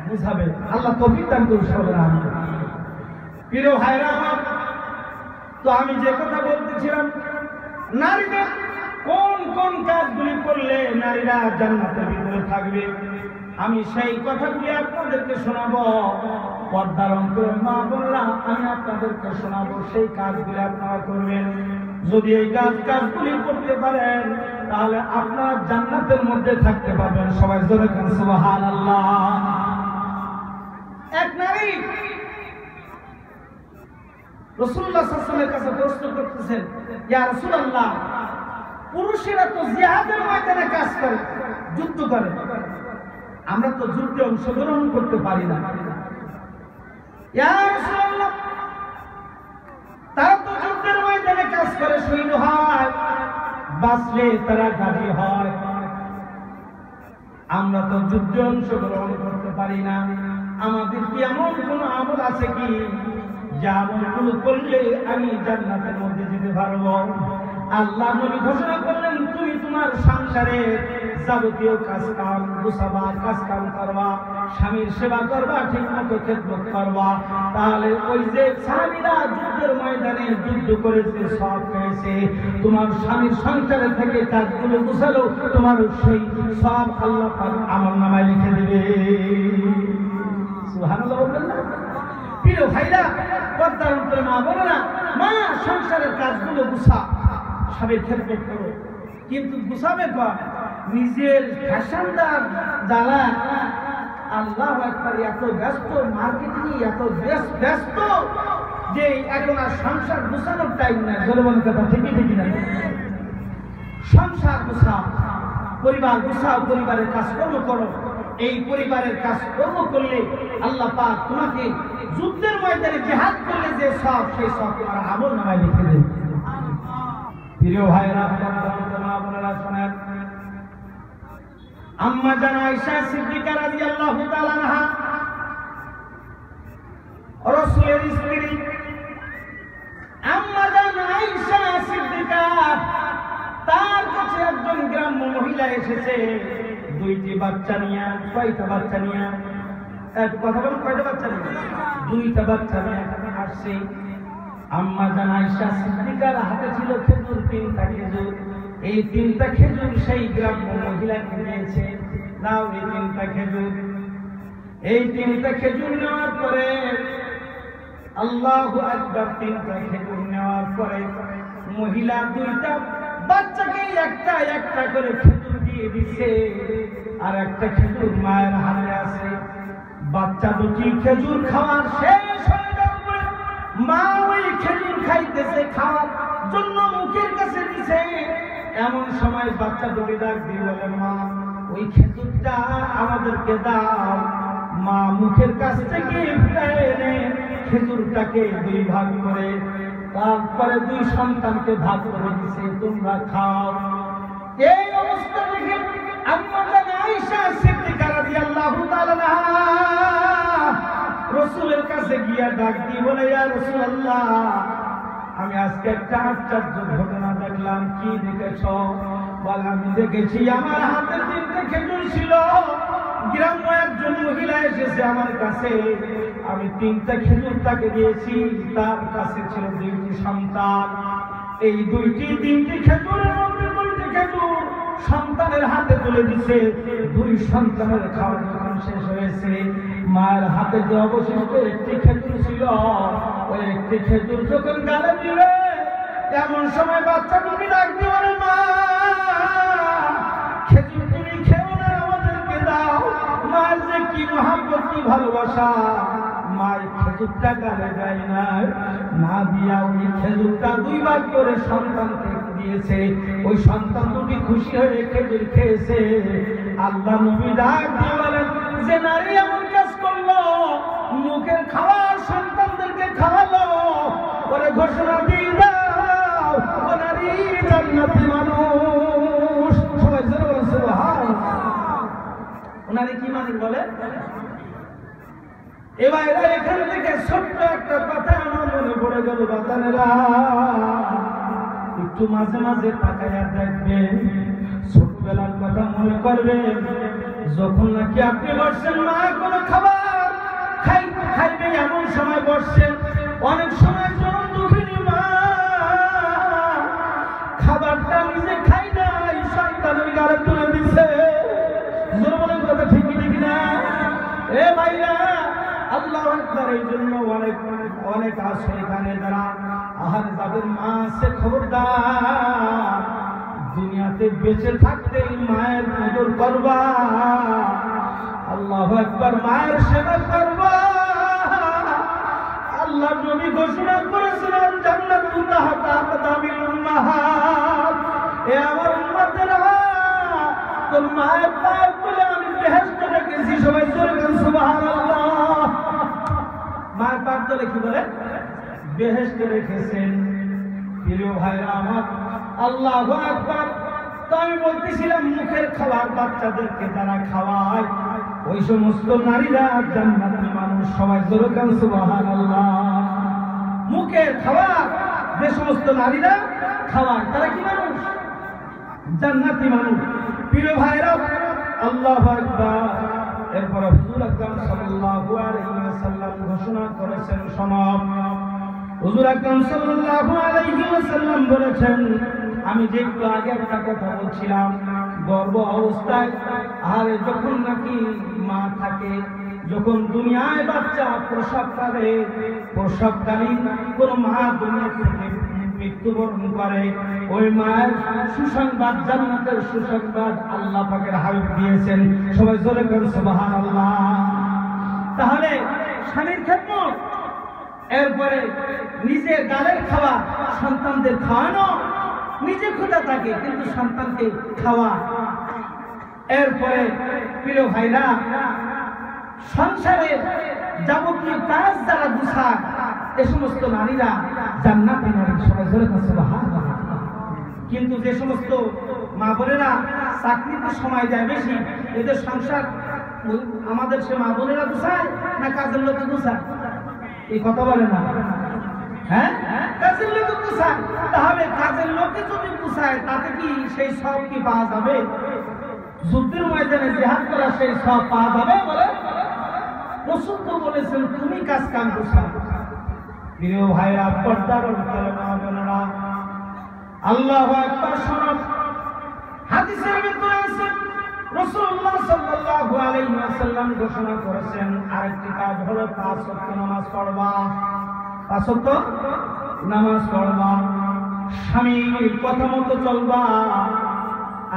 বুঝাবেন। আল্লাহ তৌফিক দান করুন সবার। প্রিয় ভাইরা আমার, তো আমি যে কথা বলতেছিলাম নারীদের কোন কোন কাজগুলি করলে নারীরা জান্নাতের ভিতরে থাকবে, আমি সেই কথাগুলি আপনাদেরকে শোনাবো। পর্দার অন্তরে মা বললাম আমি আপনাদেরকে শোনাবো, সেই কাজগুলি আপনারা করবেন। যদি এই কাজগুলি করতে পারেন তাহলে আপনারা জান্নাতের মধ্যে থাকতে পারবেন। সবাই জোরে বলেন সুবহানাল্লাহ। এক নারী রাসূলুল্লাহ সাল্লাল্লাহু আলাইহি ওয়াসাল্লামের কাছে প্রশ্ন করতেছেন, ইয়া রাসূলুল্লাহ পুরুষেরা তো জিহাদের ময়দানে কাজ করে, যুদ্ধ করে, আমরা তো যুদ্ধে অংশগ্রহণ করতে পারি না। ইয়া রাসূলুল্লাহ তারা তো যুদ্ধের ময়দানে কাজ করে, শহীদ হয়, বাঁচলে তারা গাজী হয়, আমরা তো যুদ্ধে অংশগ্রহণ করতে পারি না। আমাদের কি এমন কোন আমল আছে কি যা আমলগুলো করলে আমি জান্নাতের মধ্যে যেতে পারবো? আল্লাহ নবী ঘোষণা করলেন তুমি তোমার সংসারে যাবতীয় কাজ কাম গুছাবা, কাজ কাম করবা, স্বামীর সেবা করবা, ঠিক মতো খেদমত করবা, তাহলে ওই যে সাহাবীরা যুদ্ধের ময়দানে যুদ্ধ করেছে সব পেয়েছে, তোমার স্বামীর সংসারে থেকে কাজগুলো গুছালো, তোমার সেই সব আল্লাহ পাক আমলনামায় লিখে দেবে। সুবহানাল্লাহ বলবেন না? প্রিয় ভাইরা, পর্দার অন্তরে মা বলো না, মা সংসারের কাজগুলো গুছা, স্বামীর খেদমত করো, কিন্তু গুছাবে কর নিজের ফ্যাশনদার জ্বালা। আল্লাহু আকবার, এত ব্যস্ত মার্কেটিং, এত ব্যস্ত যে এখন আর সংসার গুছানোর টাইম নাই। জনগণের কথা ঠিকই ঠিকই না? সংসার গুছাও, পরিবার গুছাও, পরিবারের কাজকর্ম করো। এই পরিবারের কাজকর্ম করলে আল্লাহ পাক তোমাকে যুদ্ধের ময়দানে জিহাদ করলে যে সব, সেই সব তোমার আমলনামায় লিখে দেবে। প্রিয় ভাইরা, মা বোনেরা শোনেন, আম্মা জান আয়েশা সিদ্দিকা রাদিয়াল্লাহু তাআলা আনহা, রাসূলের স্ত্রী আম্মা জান আয়েশা সিদ্দিকা, তার কাছে একজন গ্রাম্য মহিলা এসেছে দুইটি বাচ্চা নিয়ে। কয়টা বাচ্চা নিয়ে? এক কথা বলুন, কয়টা বাচ্চা নিয়ে? দুইটা বাচ্চা নিয়ে আসছে। আম্মা জান আয়েশা সিদ্দিকার হাতে ছিল খেজুর, 3টা খেজুর। এই 3টা খেজুর সেই গ্রাম্য মহিলাকে দিয়েছে, নাও এই 3টা খেজুর। এই 3টা খেজুর নেওয়ার পরে আল্লাহু আকবার, 3টা খেজুর নেওয়ার পরে মহিলা 2টা বাচ্চাকে একটা একটা করে খেজুর দিয়ে দিচ্ছে, আর একটা খেজুর মায়ের হাতে আছে। বাচ্চা দুটি খেজুর খাওয়ার শেষ হয়ে যাওয়ার পরে মা ওই খেজুর খাইতেছে, খাওয়ার জন্য মুখের কাছে দিছে। এমন সময় বাচ্চা দুটি ডাক দিয়ে বলে, মা ওই খেজুরটা আমাদেরকে দাও। মা মুখের কাছ থেকে এনে খেজুরটাকে 2 ভাগ করে, তারপরে 2 সন্তানকে ভাগ করে দিছে, তোমরা খাও। এই অবস্থা দেখে আম্মা জান আয়েশা সিদ্দিকা রাদিয়াল্লাহু তাআলা আনহা রাসূলের কাছে গিয়া ডাক দিয়ে বলে, ইয়া রাসূলুল্লাহ, আমি আজকে একটা আশ্চর্য ঘটনা দেখলাম। কি দেখেছ? বলে, আমি দেখেছি আমার হাতে 3টা খেজুর ছিল, গ্রাম্য একজন মহিলা এসেছে আমার কাছে, আমি 3টা খেজুর তাকে দিয়েছি, তার কাছে ছিল 2টি সন্তান। এই 3টি খেজুরের মধ্যে 2টি খেজুর সন্তানের হাতে তুলে দিছে। 2 সন্তানের খাওয়া যখন শেষ হয়েছে, মায়ের হাতে যে অবশিষ্ট 1টি খেজুর ছিল, ওই 1টি খেজুর যখন গালে দিলে, এমন সময় বাচ্চা তুমি ডাক দিয়ে বলে, মা খেজুর তুমি খেও না, আমাদেরকে দাও। মায়ের যে কি মহাব্বত, কি ভালোবাসা, মায়ের খেজুরটা গালে দেয় না দিয়া ওই খেজুরটা 2 ভাগ করে সন্তানকে দিয়েছে। ওই সন্তান দুটি খুশি হয়ে খেজুর খেয়েছে। আল্লাহ নবী ডাক দিয়ে বলেন, যে নারী এমন কাজ করলো, মুখের খাওয়ার সন্তানদেরকে খাওয়ালো, ওরে ঘোষণা দিয়ে দাও, ও নারী জান্নাতি মানুষ। সবাই জোরে বলেন সুবহানাল্লাহ। ও নারী কি মানুষ বলে? এবার এখান থেকে ছোট্ট একটা কথা আমার মনে পড়ে গেল, বাতানেরা একটু মাঝে মাঝে তাকায়া দেখবেন, ছোটবেলার কথা মনে করবেন। যখন নাকি আপনি বসছেন, মা কোনো খাবার খাইবে এমন সময় বসছেন, অনেক সময় চরম দুঃখিনী মা খাবারটা নিজে খাই নাই, সন্তানের গালে তুলে দিচ্ছে। জোরের কথা ঠিকই ঠিক না? এ ভাইরা, আল্লাহু আকবার। এই জন্য অনেক আছে এখানে যারা আহারে যাদের মা আছে, খবরদার, দুনিয়াতে বেঁচে থাকতে মায়ের কদর করবা। আল্লাহু আকবার, মায়ের সেবা করবা। আল্লাহ নবী ঘোষণা করেছিলেন, জান্নাতুল তাহতা আকদামিল উম্মাহাত। এ আমার উম্মতেরা, তোর মায়ের পায়ের তলে আমি বেহেশতে রেখেছি। সবাই জোরে বলেন সুবহানাল্লাহ। মায়ের পায়ের তলে কি বলে? বেহেশতে রেখেছেন। প্রিয় ভাইরা আমার, আল্লাহু আকবার। তো আমি বলতেছিলাম, মুখের খাবার বাচ্চাদেরকে যারা খাওয়ায়, ওই সমস্ত নারীরা জান্নাতি মানুষ। সবাই জোরে বলেন সুবহানাল্লাহ। মুখের খাবার যে সমস্ত নারীরা খাওয়ায়, তারা কি মানুষ? জান্নাতি মানুষ। প্রিয় ভাইরা, আল্লাহু আকবার। এরপর হুজুর আকরাম সাল্লাল্লাহু আলাইহি ওয়াসাল্লাম ঘোষণা করেছেন, সমাপ। হুজুর আকরাম সাল্লাল্লাহু আলাইহি ওয়াসাল্লাম বলেছেন, আমি যে একটু আগে একটা কথা বলছিলাম, গর্ভ অবস্থায় আর যখন নাকি মা থাকে, যখন দুনিয়ায় বাচ্চা প্রসব করে, প্রসবকালীন কোন মা দুনিয়া থেকে মৃত্যুবরণ করে, ওই মায়ের সুসংবাদ, জান্নাতের সুসংবাদ আল্লাহ পাকের হাবিব দিয়েছেন। সবাই জোরে করে সুবহানাল্লাহ। তাহলে স্বামীর খেদমত, এরপরে নিজে গালের খাওয়া, সন্তানদের খাওয়ানো, নিজে ক্ষুধা থাকে কিন্তু সন্তানকে খাওয়া। এরপরে প্রিয় ভাইরা, সংসারের যাবতীয় কাজ যারা গুছায়, এ সমস্ত নারীরা জান্নাতি নারী। সবাই জোরে করে সুবহানাল্লাহ। কিন্তু যে সমস্ত মা বোনেরা চাকরিতে সময় দেয় বেশি, এদের সংসার আমাদের সে মা বোনেরা গুছায় না কাজের লোকে গুছায়? এই কথা বলে না, হ্যাঁ? কাজের লোকে গুছায়। তাহলে কাজের লোকে যদি গুছায়, তাতে কি সেই সব কি পাওয়া যাবে? যুদ্ধের ময়দানে জিহাদ করা সেই সব পাওয়া যাবে? বলে রাসূল তো বলেছেন, তুমি কাজ কাম গুছাও। প্রিয় ভাইরা, পর্দার অন্তরে মা বোনেরা, আল্লাহু আকবার। শোনাব হাদিসের ভিতরে আছে, রাসূলুল্লাহ সাল্লাল্লাহু আলাইহি ওয়াসাল্লাম ঘোষণা করেছেন, আরেকটি কাজ হলো 5 ওয়াক্ত নামাজ পড়বা। 5 ওয়াক্ত নামাজ পড়বা, স্বামীর কথা মতো চলবা।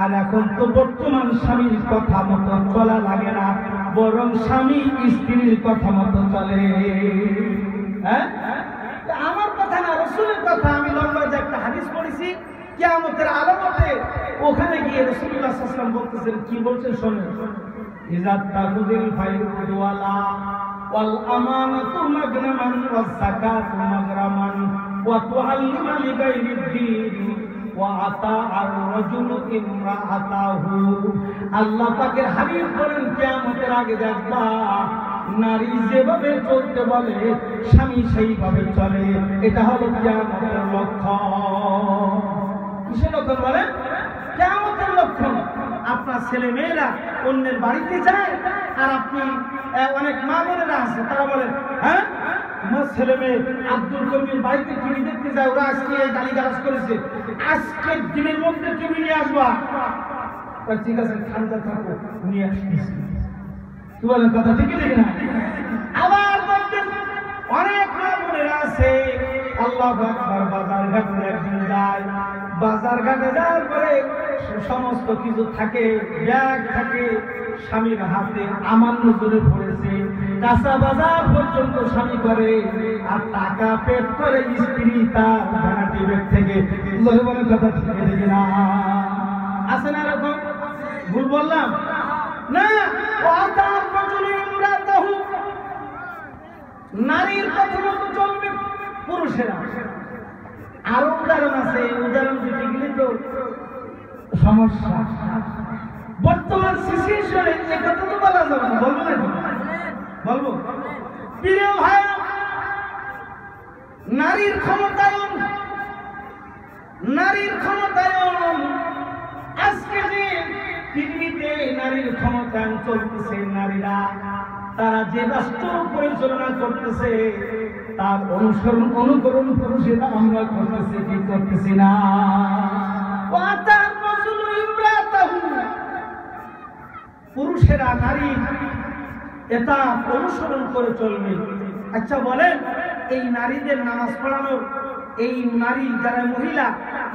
আর এখন তো বর্তমান স্বামীর কথা মতো চলা লাগে না, বরং স্বামী স্ত্রীর কথা মতো চলে। হ্যাঁ, আমার কথা না, রাসূলের কথা। আমি লম্বা যে একটা হাদিস পড়েছি কিয়ামতের আলামতে, ওখানে গিয়ে রাসূলুল্লাহ সাল্লাল্লাহু আলাইহি ওয়াসাল্লাম বলতেছেন, কি বলছেন শোনেন, ইজাত তাকুদিল ফাইরুদ ওয়ালা ওয়াল আমানাতু মাগনামান ওয়াজ যাকাতু মাগরামান ওয়া তুআল্লিমা লিগাইরিদ দীন ওয়া আতা আর-রাজুলু ইমরাআতাহু। আল্লাহ পাকের হাবিব বলেন, কিয়ামতের আগে দেখবা নারী যেভাবে চলতে বলে স্বামী সেইভাবে চলে। এটা হলো কিয়ামতের লক্ষণ। কিসের লক্ষণ বলেন? কিয়ামতের লক্ষণ। আপনার ছেলে মেয়েরা অন্যের বাড়িতে যায়, আর আপনি অনেক মা বোনেরা আছে, তারা বলেন, হ্যাঁ আমার ছেলে মেয়ে আব্দুল কবির বাড়িতে টিভি দেখতে যায়, ওরা আজকে গালিগালাজ করেছে, আজকের দিনের মধ্যে টিভি নিয়ে আসবা। ঠিক আছে, ঠান্ডা থাকো, নিয়ে আসতেছি। কি বলেন, কথা ঠিকই ঠিক না? আবার দেখবেন অনেক মা বোনেরা আছে, আল্লাহু আকবার, বাজার ঘাটে একদিন যায়, বাজার ঘাটে যাওয়ার পরে সমস্ত কিছু থাকে, ব্যাগ থাকে, স্বামীর হাতে আমার নজরে পড়েছে, কাঁচা বাজার পর্যন্ত স্বামী করে, আর টাকা পেট করে স্ত্রী তার ভাড়াটি ব্যাগ থেকে। বলে কথা ঠিক না? আছে না এরকম? ভুল বললাম না? নারীর কথা মতো চলবে পুরুষেরা। আরো উদাহরণ আছে, উদাহরণ দিতে গেলে তো সমস্যা। বর্তমান সিচুয়েশনে কথা তো বলা যাবে না, বলবো না? বলবো। প্রিয় ভাই, নারীর ক্ষমতায়ন, নারীর ক্ষমতায়ন। আজকে যে পৃথিবীতে নারীর ক্ষমতায়ন চলতেছে, নারীরা তারা যে রাষ্ট্র পরিচালনা করতেছে, তার অনুসরণ অনুকরণ পুরুষেরা আমরা করতেছি কি করতেছি না? পুরুষেরা নারী এটা অনুসরণ করে চলবে। আচ্ছা বলেন, এই নারীদের নামাজ পড়ানোর, এই নারী যারা মহিলা,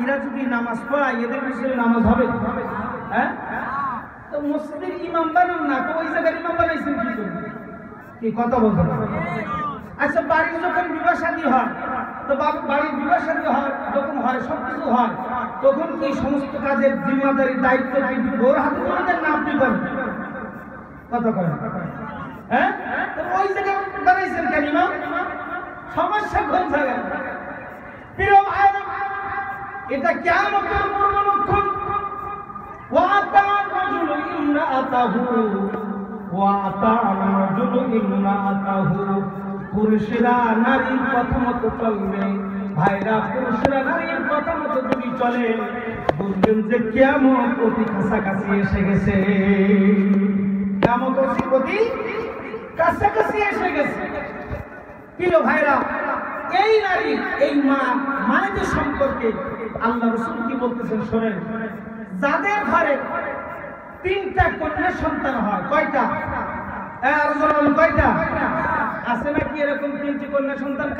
এরা যদি নামাজ পড়ায়, এদের বিষয়ে নামাজ হবে? হ্যাঁ, তো মসজিদের ইমাম বানান না, তো ওই জায়গার ইমাম বানাইছেন কি জন্য? কি কথা বলছেন? আচ্ছা, বাড়ির যখন বিবাহ শাদী হয়, তো বাড়ির বিবাহ শাদী হয় যখন হয়, সবকিছু হয়, তখন কি সমস্ত কাজের জিম্মাদারি দায়িত্ব কি ওর হাতে তুলে দেন না আপনি করেন? কথা করেন? হ্যাঁ, তো ওই জায়গায় বানাইছেন কেন ইমাম? সমস্যা কোন জায়গায়? প্রিয় ভাই, এটা কিয়ামতের পূর্ব লক্ষণ। ওয়াতা রাজুলু ইমরাআতাহু, ওয়াতা রাজুলু ইমরাআতাহু। পুরুষেরা নারীর কথা মতো চলবে, ভাইরা পুরুষরা নারীর কথা মতো যদি চলে বুঝবেন যে কিয়ামত অতি কাছাকাছি এসে গেছে। কিয়ামত অতি কাছাকাছি এসে গেছে। প্রিয় ভাইরা, এই নারী, এই মা, মায়েদের সম্পর্কে আল্লাহ রাসূল কি বলতেছেন শোনেন। যাদের ঘরে 3টা কন্যা সন্তান হয়, কয়টা? কয়টা আছে নাকি এরকম 3টি কন্যা সন্তান?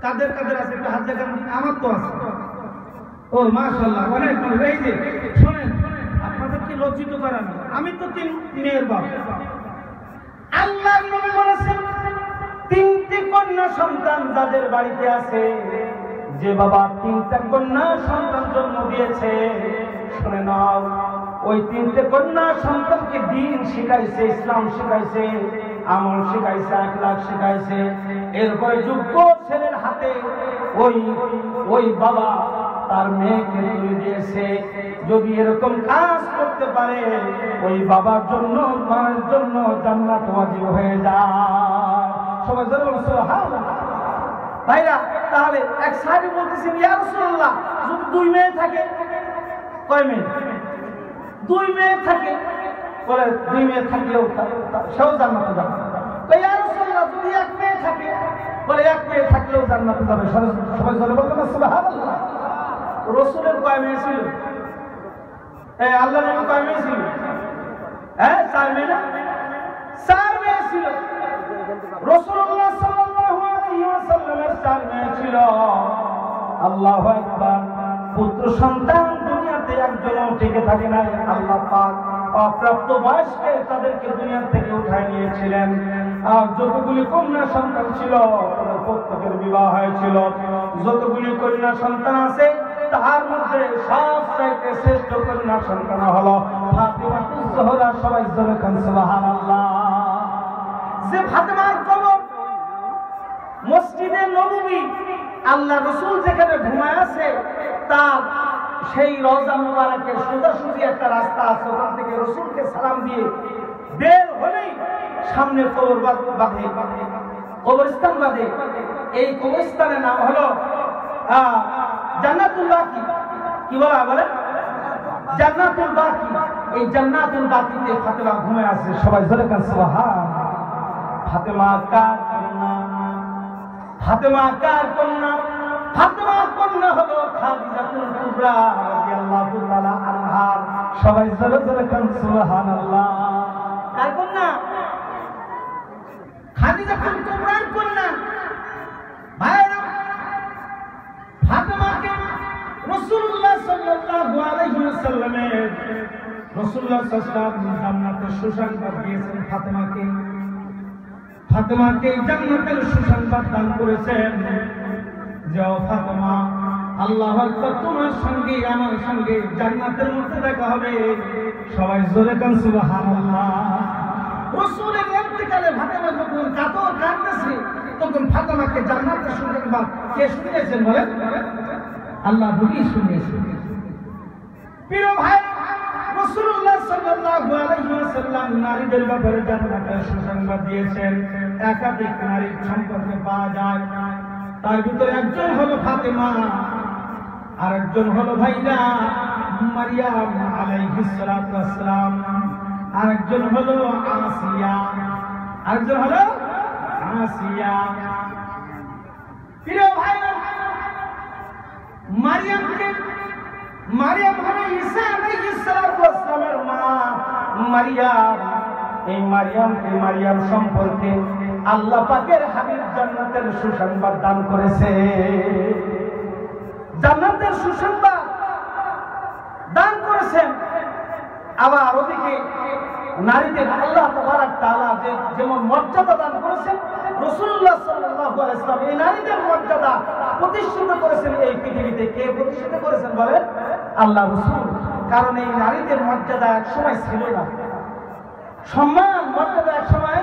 কাদের কাদের আছে একটু হাত দেখান। আমার তো আছে। ও মাশাআল্লাহ, অনেক ভালো। এই যে শোনেন, আপনাদের কি লজ্জিত করা না, আমি তো 3 মেয়ের বাপ। আল্লাহর নবী বলেছেন 3টি কন্যা সন্তান যাদের বাড়িতে আছে, যে বাবা 3টা কন্যা সন্তান জন্ম দিয়েছে, শুনে নাও, ওই 3টে কন্যা সন্তানকে দ্বীন শিখাইছে, ইসলাম শিখাইছে, আমল শিখাইছে, আখলাক শিখাইছে। এরপরে যোগ্য ছেলের হাতে ওই বাবা তার মেয়েকে তুলে দিয়েছে। যদি এরকম কাজ করতে পারে ওই বাবার জন্য, মায়ের জন্য জান্নাত ওয়াজিব হয়ে যায়। সবাই জোরে বলুন সুবহানাল্লাহ। ভাইরা, তাহলে এক সাহাবী বলতেছেন, ইয়া রাসূলুল্লাহ, যদি 2 মেয়ে থাকে? কয় মেয়ে? 2 মেয়ে থাকে। বলে 2 মেয়ে থাকলেও সেও জান্নাতে যাবে। ইয়া রাসূলুল্লাহ, যদি 1 মেয়ে থাকে? বলে 1 মেয়ে থাকলেও জান্নাতে যাবে। সবাই জোরে বলুন সুবহানাল্লাহ। রাসূলের কয় মেয়ে ছিল? আল্লাহর নবী কয় মেয়ে ছিল? 4 মেয়ে না? 4 মেয়ে ছিল। রাসূলুল্লাহ সাল্লাল্লাহু আলাইহি ওয়াসাল্লামের 4 মেয়ে ছিল। আল্লাহু আকবার। পুত্র সন্তান দুনিয়াতে একজনও টিকে থাকে নাই। আল্লাহ পাক অপ্রাপ্ত বয়সে তাদেরকে দুনিয়া থেকে উঠায় নিয়েছিলেন। আর যতগুলি কন্যা সন্তান ছিল তাদের প্রত্যেকের বিবাহ হয়েছিল। যতগুলি কন্যা সন্তান আছে তার মধ্যে সবচাইতে শ্রেষ্ঠ কন্যা সন্তান হলো ফাতিমাতুজ জোহরা। সবাই জোরে কান সুবহানাল্লাহ। যে ফাতিমার কবর মসজিদে নববী, আল্লাহ রাসূল যেখানে ঘুমায় আছে, তার সেই রওজা মুবারকের সোজাসুজি একটা রাস্তা আছে, ওখান থেকে রাসূলকে সালাম দিয়ে বের হলেই সামনে কবর বাঁধে, কবরস্থান বাঁধে। এই কবরস্থানের নাম হলো জান্নাতুল বাকি। কি বলে? জান্নাতুল বাকি। এই জান্নাতুল বাকিতে ফাতিমা ঘুমায় আছে। সবাই জোরে কান সুবহানাল্লাহ। ফাতিমা কার কন্যা? ফাতিমা কার কন্যা? ফাতিমার কন্যা হলো খাদিজাতুল কুবরা রাদিয়াল্লাহু তাআলা আনহা। সবাই জোরে জোরে কান সুবহানাল্লাহ। কার কন্যা? খাদিজাতুল কুবরার কন্যা। ভাইরা, ফাতিমাকে রাসূলুল্লাহ সাল্লাল্লাহু আলাইহি ওয়াসাল্লামের রাসূলুল্লাহ সাল্লাল্লাহু আলাইহি ওয়াসাল্লাম জান্নাতের সুসংবাদ দিয়েছেন ফাতিমাকে। ফাতিমাকে জান্নাতের সুসংবাদ দান করেছেন যে ও ফাতিমা, আল্লাহু আকবার, তোমার সঙ্গে আমার সঙ্গে জান্নাতের মধ্যে দেখা হবে। সবাই জোরে কান সুবহানাল্লাহ। রাসূলের ইন্তেকালে ফাতিমা যখন কাঁদতেছে, তখন ফাতিমাকে জান্নাতের সুসংবাদ কে শুনিয়েছেন বলেন? আল্লাহ নবী শুনিয়েছেন। প্রিয় ভাই, রাসূলুল্লাহ সাল্লাল্লাহু আলাইহি ওয়াসাল্লাম নারীদের ব্যাপারে জান্নাতের সুসংবাদ দিয়েছেন। একাধিক নারীর সম্পর্কে পাওয়া যায়। তার ভিতরে একজন হলো ফাতিমা, আর একজন হলো ভাইরা মারিয়াম আলাইহিস সালাতু ওয়াস সালাম, আর একজন হলো আসিয়া, আরেকজন হলো আসিয়া। প্রিয় ভাইরা, মারিয়াম হলো ঈসা আলাইহিস সালাতু ওয়াস সালামের মা মারিয়াম। এই মারিয়াম সম্পর্কে আল্লাহ পাকের হাবিব জান্নাতের সুসংবাদ দান করেছে। জান্নাতের সুসংবাদ দান করেছেন। আবার ওদিকে নারীদের আল্লাহ তাবারক তাআলা যেমন মর্যাদা দান করেছেন, রাসূলুল্লাহ সাল্লাল্লাহু আলাইহি ওয়াসাল্লাম এই নারীদের মর্যাদা প্রতিষ্ঠিত করেছেন এই পৃথিবীতে। কে প্রতিষ্ঠিত করেছেন বলেন? আল্লাহ রাসূল। কারণ এই নারীদের মর্যাদা একসময় ছিল না, সম্মান মর্যাদা একসময়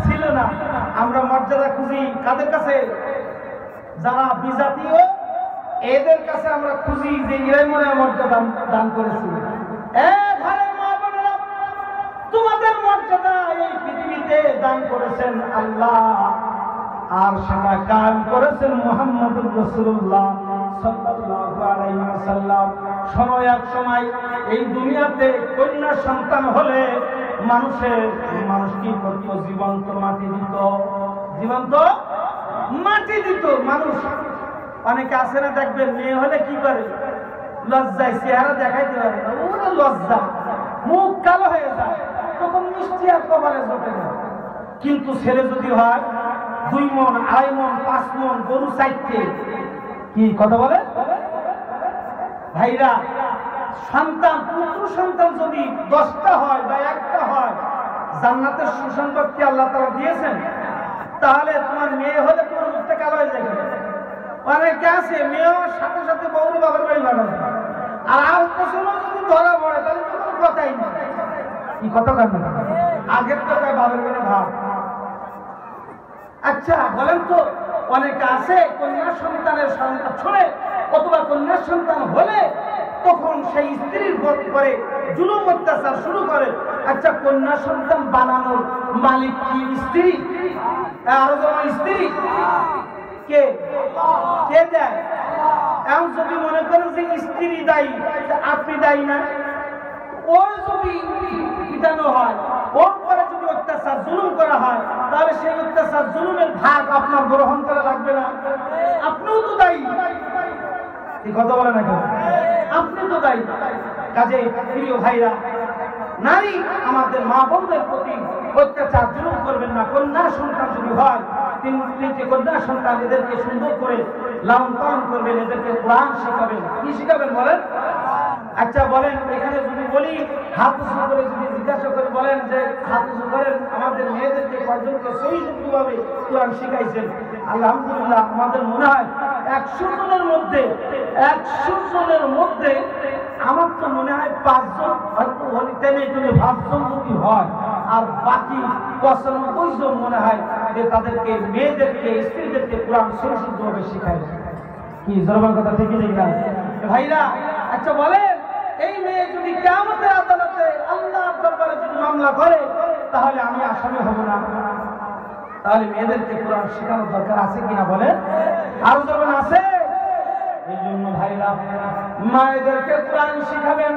ছিল না। আমরা মর্যাদা খুঁজি কাদের কাছে? যারা বিজাতীয়, এদের কাছে আমরা খুঁজি যে এরাই মনে মর্যাদা দান করেছে। ঘরের মা বোনেরা, তোমাদের মর্যাদা এই পৃথিবীতে দান করেছেন আল্লাহ। আর সেটা কায়েম করেছেন মুহাম্মদুর রাসূলুল্লাহ সাল্লাল্লাহু আলাইহি ওয়াসাল্লাম। শোনো, এক সময় এই দুনিয়াতে কন্যা সন্তান হলে মানুষ কি করতো? জীবন্ত মাটি দিত, জীবন্ত মাটি দিত মানুষ। অনেকে আসে না, দেখবেন মেয়ে হলে কি করে? লজ্জায় চেহারা দেখাইতে পারে না, ওরা লজ্জা, মুখ কালো হয়ে যায়, তখন মিষ্টি আর কপালে জোটে না। কিন্তু ছেলে যদি হয় 2 মণ, 2.5 মণ, 5 মণ, গরু 4টে, কি কথা বলে ভাইরা? সন্তান, পুত্র সন্তান যদি 10টা হয় বা 1টা হয়, জান্নাতের সুসংবাদ কি আল্লাহ তাআলা দিয়েছেন? তাহলে তোমার মেয়ে হলে তোমার মুখটা কালো হয়ে যাবে। অনেকে আছে মেয়ে হওয়ার সাথে সাথে বউর বাবার বাড়ি পাঠাবে, আর আলতো সময় যদি ধরা পড়ে তাহলে তো কোনো কথাই নেই। কি কথা কেন? আগের তো বাবার বাড়ি ভাব। আচ্ছা বলেন তো, অনেকে আছে কন্যা সন্তানের সন্তান ছড়ে অথবা কন্যা সন্তান হলে তখন সেই স্ত্রীর পরে জুলুম অত্যাচার শুরু করে। আচ্ছা, কন্যা সন্তান বানানোর মালিক কি স্ত্রী? আরো যেমন স্ত্রী কে কে দেয়? এমন যদি মনে করেন যে স্ত্রী দায়ী, আপনি দায়ী না? ওর যদি পিটানো হয়, ওর পরে যদি অত্যাচার জুলুম করা হয়, তাহলে সেই অত্যাচার জুলুমের ভাগ আপনার গ্রহণ করা লাগবে না? আপনিও তো দায়ী। কি কথা বলে না কেন? আপনি তো দায়ী। কাজে প্রিয় ভাইরা, নারী আমাদের মা বোনদের প্রতি অত্যাচার জুলুম করবেন না। কন্যা সন্তান যদি হয়, 3টি কন্যা সন্তান, এদেরকে সুন্দর করে লালন পালন করবেন, এদেরকে কোরআন শেখাবেন। কি শেখাবেন বলেন? আচ্ছা বলেন, এখানে যদি বলি হাত উঁচু করে যদি জিজ্ঞাসা করে বলেন যে হাত উঁচু করেন, আমাদের মেয়েদেরকে কয়জনকে সহিষ্ণুভাবে কোরআন শিখাইছেন? আলহামদুলিল্লাহ, আমাদের মনে হয় 100 জনের মধ্যে আমার তো মনে হয় 5 জন হয়তো টেনে 5 জন যদি হয়, আর বাকি 95 জন মনে হয় যে তাদেরকে মেয়েদেরকে স্ত্রীদেরকে কোরআন সহিষ্ণুভাবে শিখায়। কি জরবার কথা? ঠিকই ঠিক না ভাইরা? আচ্ছা বলেন, এই মেয়ে যদি কিয়ামতের আদালতে আল্লাহর দরবারে যদি মামলা করে, তাহলে আমি আসামি হব না? তাহলে মেয়েদেরকে কোরআন শেখানোর দরকার আছে কিনা বলেন? আরো যখন আছে। এই জন্য ভাইরা, মায়েদেরকে কোরআন শিখাবেন।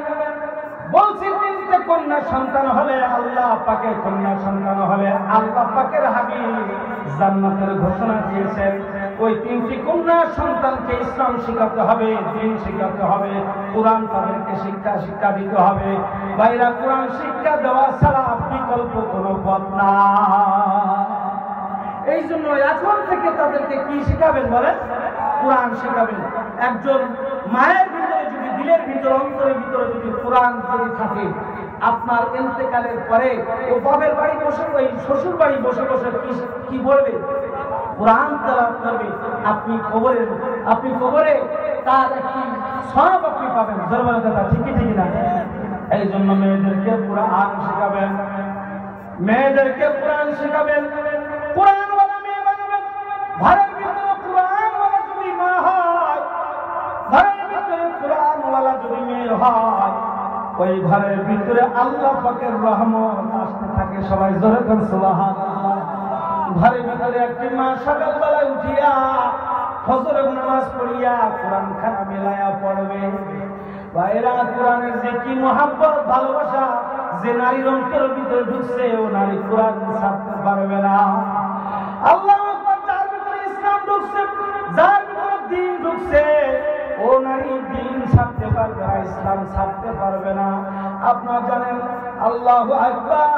বলছি 3টে কন্যা সন্তান হলে, আল্লাহ পাকের কন্যা সন্তান হলে আল্লাহ পাকের হাবিব জান্নাতের ঘোষণা দিয়েছেন। ওই 3টি কন্যা সন্তানকে ইসলাম শিখাতে হবে, দ্বীন শিখাতে হবে, কোরআন তাদেরকে শিক্ষা দিতে হবে। ভাইরা, কোরআন শিক্ষা দেওয়া ছাড়া বিকল্প কোনো পথ না। এই জন্য এখন থেকে তাদেরকে কি শিখাবেন বলেন? কোরআন শিখাবেন। একজন মায়ের ভিতরে যদি, দিলের ভিতরে, অন্তরের ভিতরে যদি কোরআন যদি থাকে, আপনার ইন্তেকালের পরে ও বাবার বাড়ি বসে, ওই শ্বশুর বাড়ি বসে বসে কি বলবে? কোরআন তেলাওয়াত করবে। আপনি কবরে তার একটি সওয়াব আপনি পাবেন। জরবার কথা ঠিকই ঠিক না? এই জন্য মেয়েদেরকে কোরআন শেখাবেন, মেয়েদেরকে কোরআন শেখাবেন, কোরআনওয়ালা মেয়ে বানাবেন। ঘরের ভিতরে কোরআনওয়ালা যদি মা হয়, ঘরের ভিতরে কোরআনওয়ালা যদি মেয়ে হয়, ওই ঘরের ভিতরে আল্লাহ পাকের রহমত আসতে থাকে। সবাই জোরে করে সুবহানাল্লাহ। ঘরের ভিতরে একটি মা সকালবেলা উঠিয়া ফজরের নামাজ পড়িয়া কোরআন খানা মিলাইয়া পড়বে। ভাইরা, কোরআনের যে কি মহব্বত, ভালোবাসা যে নারীর অন্তরের ভিতরে ঢুকছে, ও নারী কোরআন ছাড়তে পারবে না। আল্লাহু আকবার। যার ভিতরে ইসলাম ঢুকছে, যার ভিতরে দ্বীন ঢুকছে, ও নারী দ্বীন ছাড়তে পারবে না, ইসলাম ছাড়তে পারবে না। আপনারা জানেন আল্লাহু আকবার,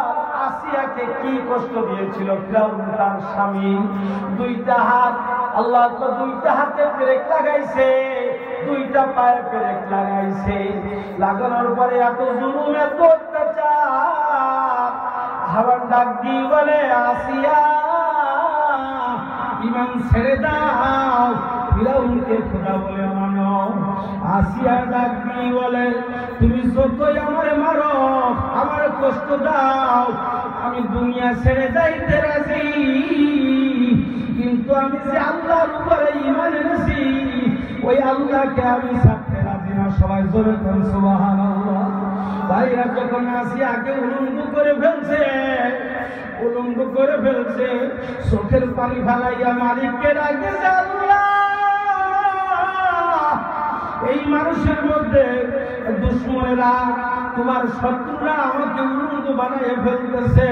আসিয়াকে কি কষ্ট দিয়েছিল ফিরাউন তার স্বামী। 2টা হাত, আল্লাহ তো 2টা হাতে পেরেক লাগাইছে, 2টা পায়ে পেরেক লাগাইছে। লাগানোর পরে এত জুলুম, এত অত্যাচার, হাওয়া ডাক দিয়ে বলে, আসিয়া ইমান ছেড়ে দাও, ফিরাউনকে খোদা বলে মানো। আসিয়া ডাক দিয়ে বলে, তুমি যতই আমারে মারো, আমার কষ্ট দাও, আমি দুনিয়া ছেড়ে যাইতে রাজি, কিন্তু আমি যে আল্লাহর উপরে ঈমান এনেছি, ওই আল্লাহকে আমি ছাড়তে রাজি না। সবাই জোরে বলেন সুবহানাল্লাহ। ভাইরা, যখন আসিয়াকে উলঙ্গ করে ফেলছে, উলঙ্গ করে ফেলছে, চোখের পানি ফেলাইয়া মালিককে ডাকতেছে, আল্লাহ এই মানুষের মধ্যে দুশ্মনেরা, তোমার শত্রুরা আমাকে উলঙ্গ বানাইয়া ফেলতেছে।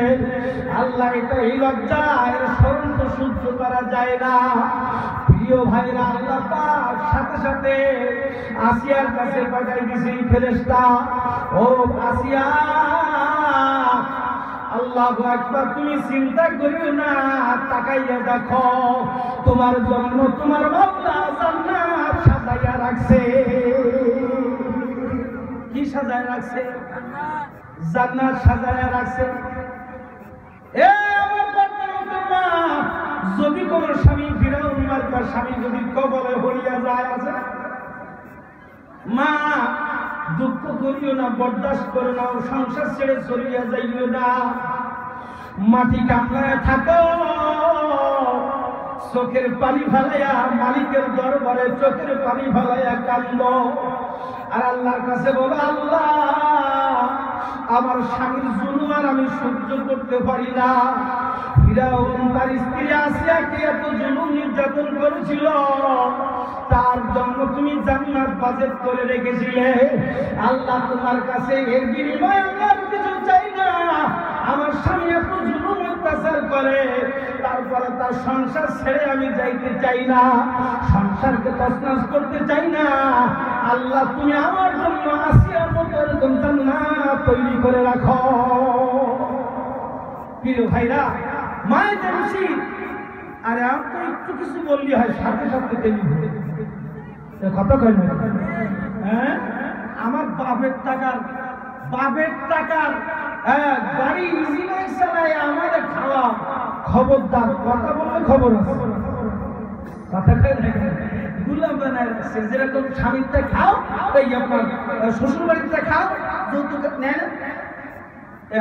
আল্লাহ এটা এই লজ্জা এর স্মরণ তো সহ্য করা যায় না। প্রিয় ভাইরা, আল্লাহ পাক সাথে সাথে আসিয়ার কাছে পাঠাই দিয়েছে ফেরেশতা, ও আসিয়া আল্লাহু আকবার, তুমি চিন্তা করিও না, তাকাইয়া দেখো তোমার জন্য তোমার মাওলা জান্নাত সাজাইয়া রাখছে। কি সাজায় রাখছে? জান্নাত সাজায় রাখছে। এ আমার বাবা, যদি কোন স্বামী ফিরাউন মার্কার স্বামী যদি কবলে হইয়া যায়, আছে মা দুঃখ করিও না, বরদাস্ত করো না, সংসার ছেড়ে চলিয়া যাইও না, মাটি কামড়ায় থাকো, চোখের পানি ফেলাইয়া মালিকের দরবারে চোখের পানি ফেলাইয়া কান্দো, আর আল্লাহর কাছে বলো, আল্লাহ আমার স্বামীর জুলুম আর আমি সহ্য করতে পারি না। ফিরাউন তার স্ত্রী আসিয়াকে এত জুলুম নির্যাতন করেছিল, তার জন্য তুমি জান্নাত বাজেট করে রেখেছিলে। আল্লাহ তোমার কাছে এর বিনিময়ে আমি আর কিছু চাই না। আমার স্বামী এত জুলুম অত্যাচার করে, তারপরে তার সংসার ছেড়ে আমি যাইতে চাই না, সংসারকে তছনছ করতে চাই না। আল্লাহ তুমি আমার জন্য আসিয়ার মতো এরকম জান্নাত তৈরি করে রাখো। প্রিয় ভাইরা, মায়ের উচিত, আরে আমি তো একটু কিছু বললি হয় সাথে সাথে তেলি কথা কয় না। হ্যাঁ, আমার বাপের টাকার গাড়ি ইজি বাইক চালায় আমাদের খাওয়া, খবরদার কথা বললে খবর আছে, কথা কয় না। গুলাম বানায় রাখছে, যেরকম স্বামীরটা খাও, এই আপনার শ্বশুর বাড়িতে খাও, যৌতুক নেন,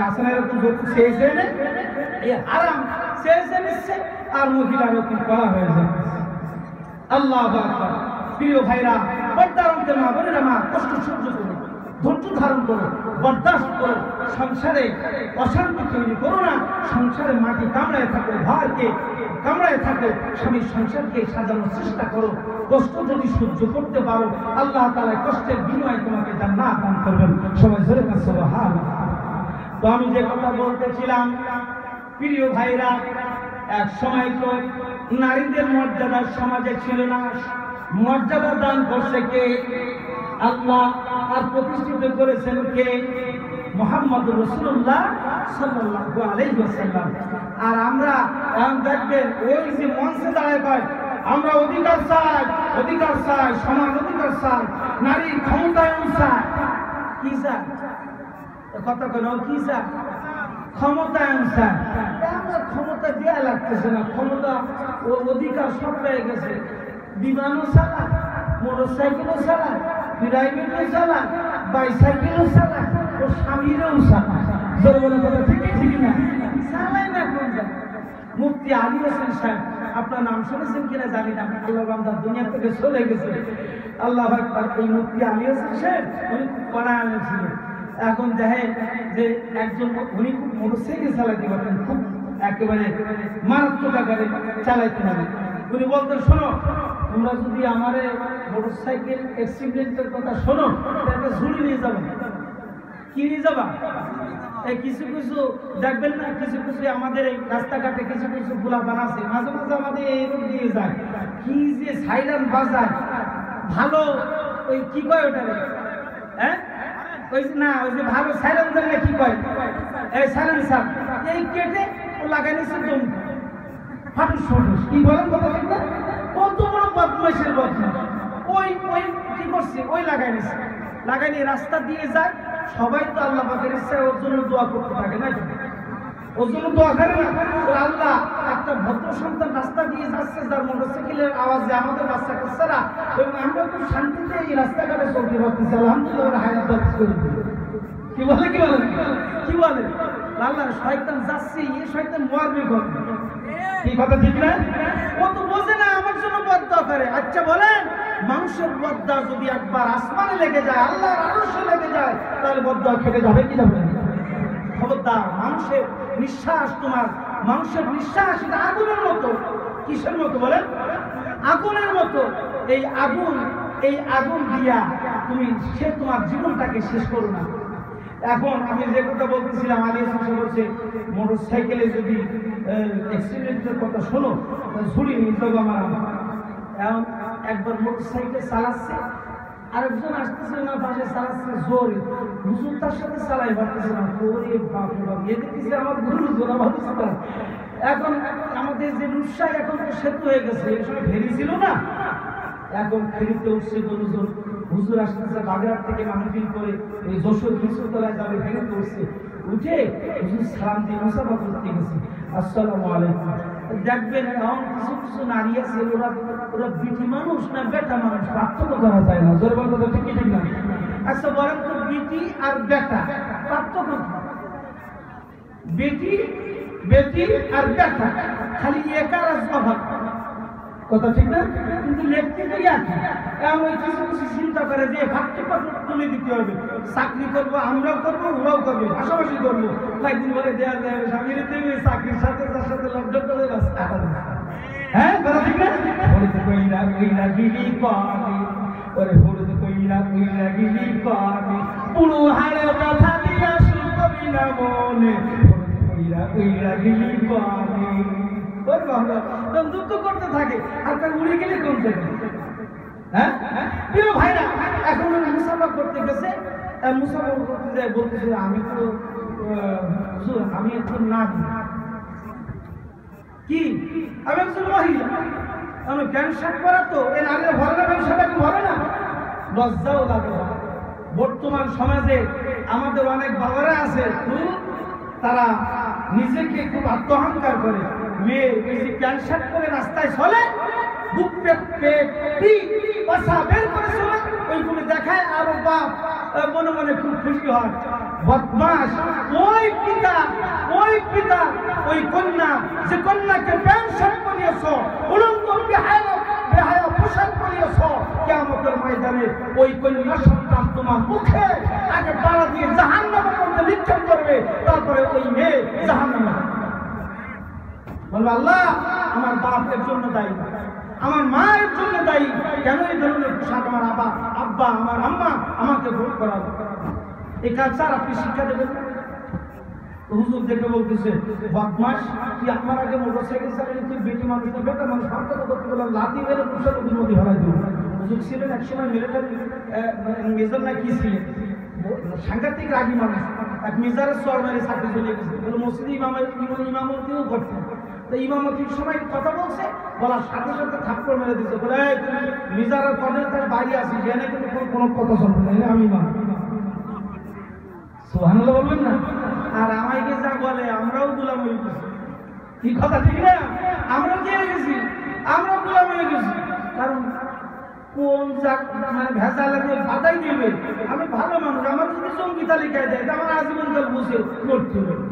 আসলে এরকম যৌতুক চেয়েছে না, এই আরাম চেয়েছে নিচ্ছে, আর মহিলার ওরকম করা হয়ে যায়। আল্লাহু আকবার। প্রিয় ভাইরা, পর্দার অন্তে মা বোনেরা, মা কষ্ট সহ্য করো, ধৈর্য ধারণ করো, বরদাস্ত করো, সংসারে অশান্তি তৈরি করো না। সংসারে মাটি কামড়ায় থাকো, ঘরকে কামড়ায় থাকো, স্বামীর সংসারকে সাজানোর চেষ্টা করো। কষ্ট যদি সহ্য করতে পারো, আল্লাহ তাআলা কষ্টের বিনিময়ে তোমাকে জান্নাত দান করবেন। সবাই জোরে কাছে সুবহানাল্লাহ। তো আমি যে কথা বলতেছিলাম, প্রিয় ভাইরা, এক সময় তো নারীদের মর্যাদা সমাজে ছিল না। মর্যাদা দান করছে কে? আল্লাহ। আর প্রতিষ্ঠিত করেছেন কে? মুহাম্মদুর রাসূলুল্লাহ সাল্লাল্লাহু আলাইহি ওয়াসাল্লাম। আর আমরা দেখবেন ওই যে মঞ্চে দাঁড়ায় কয়, আমরা অধিকার চাই, অধিকার চাই, সমান অধিকার চাই, নারীর ক্ষমতায়ন চাই। কি চাই? কথা কেন? কি চাই? ক্ষমতায়ন চাই। আমরা ক্ষমতা দেওয়া লাগতেছে না, ক্ষমতা ও অধিকার সব পেয়ে গেছে। বিমানও চালা, মোটর সাইকেলও চালা, প্রাইভেটও চালা, বাইসাইকেলও চালা, ও স্বামীরও চালা। জরুরি কথা ঠিক ঠিক না? চালাই না কোন জায়গায়। মুফতি আলী হোসেন সাহেব, আপনার নাম শুনেছেন কিনা জানি না, আল্লাহ বান্দা দুনিয়া থেকে চলে গেছে। আল্লাহ আকবার। এই মুফতি আলী হোসেন সাহেব উনি কোরআন ছিলেন। এখন দেখেন যে একজন উনি খুব মোটরসাইকেল চালাইতে পারতেন, খুব একেবারে মারাত্মক আকারে চালাইতে হবে। উনি বলতেন, শোনো, তোমরা যদি আমার মোটরসাইকেল অ্যাক্সিডেন্টের কথা শোনো, তাহলে ঝুড়ি নিয়ে যাবো। কি নিয়ে যাবা? এই কিছু কিছু দেখবেন না, কিছু কিছু আমাদের এই রাস্তাঘাটে কিছু কিছু গোলা বানাচ্ছে, মাঝে মাঝে আমাদের এই রোড দিয়ে যায়, কি যে সাইলেন্ট বাজায়, ভালো ওই কি কয় ওটা, হ্যাঁ ওই না, ওই যে ভালো সাইলেন্ট জানলে কি কয়, এই সাইলেন্সার, এই কেটে ও লাগাই নিচ্ছে দম ফাটুস ফাটুস। কি বলেন কথা ঠিক না? কত বড় বদমাইশের বদমাইশ। ওই ওই কি করছে, ওই লাগাই নিচ্ছে, লাগাই নিয়ে রাস্তা দিয়ে যায়। সবাই তো আল্লাহ পাকের ইচ্ছায় ওর জন্য দোয়া করতে থাকে না, ওর জন্য দোয়া করে না। আল্লাহ একটা ভদ্র সন্তান রাস্তা দিয়ে যাচ্ছে, যার মোটরসাইকেলের আওয়াজে আমাদের বাচ্চা কাচ্চারা এবং আমরা খুব শান্তিতে এই রাস্তাঘাটে চলতে পারতেছি। আলহামদুলিল্লাহ, হায়াত দারাজ করে দিই। কি বলে কি বলে কি বলে আল্লাহ, শয়তান যাচ্ছে, এই শয়তান মরবে করবে। কি কথা ঠিক না? ও তো বোঝে না, আমার জন্য বদদোয়া করে। আচ্ছা বলেন, মানুষের বদদোয়া যদি একবার আসমানে লেগে যায়, আল্লাহর আরশে লেগে যায়, তাহলে বদদোয়া খেতে যাবে কি যাবে? খবরদার, মানুষের নিঃশ্বাস তোমার মানুষের নিঃশ্বাস এটা আগুনের মতো। কিসের মতো বলেন? আগুনের মতো। এই আগুন দিয়া তুমি তোমার জীবনটাকে শেষ করো না। এখন আমি যে কথা বলতেছিলাম, আলী হাসান বলছে মোটর সাইকেলে যদি অ্যাক্সিডেন্টের কথা শোনো ঝুড়ি নিয়ে যাবো আমার। এখন একবার মোটর সাইকেল চালাচ্ছে, আরেকজন আসতেছে না পাশে চালাচ্ছে জোরে, হুজুর তার সাথে চালাই পারতেছে না। ওরে বাপ রে বাপ, দেখতেছি আমার গুরু জোরা ভাবছে। এখন আমাদের যে রূপসাই এখন তো সেতু হয়ে গেছে, এই সময় ফেরি ছিল না, এখন ফেরিতে উঠছে গরুজন। হুজুর আসতেছে বাগেরহাট থেকে মাহফিল করে এই যশোর বিশ্বতলায় যাবে, ফেরিতে উঠছে। উঠে হুজুর সালাম দিয়ে মুসাফা করতে গেছে, আসসালামু আলাইকুম। দেখবেন এখন কিছু কিছু নারী আছে, ওরা বিটি মানুষ না বেটা মানুষ পার্থক্য করা যায় না। জোর বলতে ঠিক ঠিক না? আচ্ছা বলেন তো, বিটি আর বেটা পার্থক্য কি? বেটি আর বেটা খালি একার স্বভাব, কথা ঠিক না? কিন্তু লেখতে গিয়ে আছে এমন কিছু কিছু চিন্তা করে যে ভাবতে তুলে দিতে হবে। চাকরি করবো, আমরাও করবো, ওরাও করবে, পাশাপাশি করবো। কয়েকদিন বলে দেওয়া যায় স্বামীর চাকরির সাথে তার সাথে লকডাউন করে হ্যাঁ, কথা ঠিক না? কইরা কইরা গিলি পাবে, ওরে হলুদ কইরা কইরা গিলি পাবে, পুরো হাড়ে ব্যথা দিয়া শুরু কবি না মনে, হলুদ কইরা কইরা গিলি পাবে। দুঃখ করতে থাকে আর তার উড়ে গেলে কোন জায়গায়? হ্যাঁ প্রিয় ভাইরা, এখন মুসাফা করতে গেছে, মুসাফা করতে যায় বলতেছে আমি তো আমি একজন নারী। কি? আমি একজন মহিলা। আমি প্যান্ট শার্ট পরা তো এই নারীরা ভরে না, প্যান্ট শার্ট ভরে না, লজ্জাও লাগে। বর্তমান সমাজে আমাদের অনেক বাবারা আছে, তারা নিজেকে খুব আত্মহংকার করে। মেয়ে বেশি প্যান্ট শার্ট করে রাস্তায় চলে, বুক পেট বের করে চলে, ওইগুলো দেখায় আর বাপ মনে মনে খুব খুশি হয়। বদমাস ওই পিতা ওই কন্যা, যে কন্যাকে প্যান্ট শার্ট পরিয়েছ, উলঙ্গ বেহায়া পোশাক পরিয়েছ, কিয়ামতের ময়দানে ওই কন্যা সন্তান তোমার মুখে আগে বাড়া দিয়ে জাহান্নামের মধ্যে নিক্ষেপ করবে, তারপরে ওই মেয়ে জাহান্নামে বলবে আল্লাহ আমার বাপের জন্য দায়ী, আমার মায়ের জন্য দায়ী, কেন এই ধরনের পোশাক আমার আব্বা আমার আম্মা আমাকে ভোট করাবে। এই কালচার আপনি শিক্ষা দেবেন। হুজুর দেখে বলতেছে বদমাস, তুই আমার আগে মোটরসাইকেল চালিয়ে তুই বেটি মানুষ না বেটা মানুষ পার্থক্য করতে বললাম, লাথি মেরে পোশাক নদী হারাই দেবো। হুজুর ছিলেন একসময় মিলিটারি মেজর না কি ছিলেন, সাংঘাতিক রাগী মানুষ। এক মেজারের চর মেরে চাকরি চলে গেছে, বলে মসজিদে ইমামতিও করতেন। তো ইমামতির সময় কথা বলছে, বলার সাথে সাথে থাপ্পড় মেরে দিচ্ছে, বলে মেজারের পদের তার বাইরে আসি, জেনে কিন্তু কোনো কথা চলবে না, আমি ইমাম। সুবহানাল্লাহ বলবেন না? আর আমাকে যা বলে আমরাও গোলাম হয়ে গেছি। কি কথা ঠিক না? আমরা কি হয়ে গেছি? আমরাও গোলাম হয়ে গেছি। কারণ কোন মানে ভেজা লাগে বাধাই দেবে। আমি ভালো মানুষ, আমার যদি জঙ্গি তালিকায় দেয় আমার আজীবনকাল বসে করতে হবে।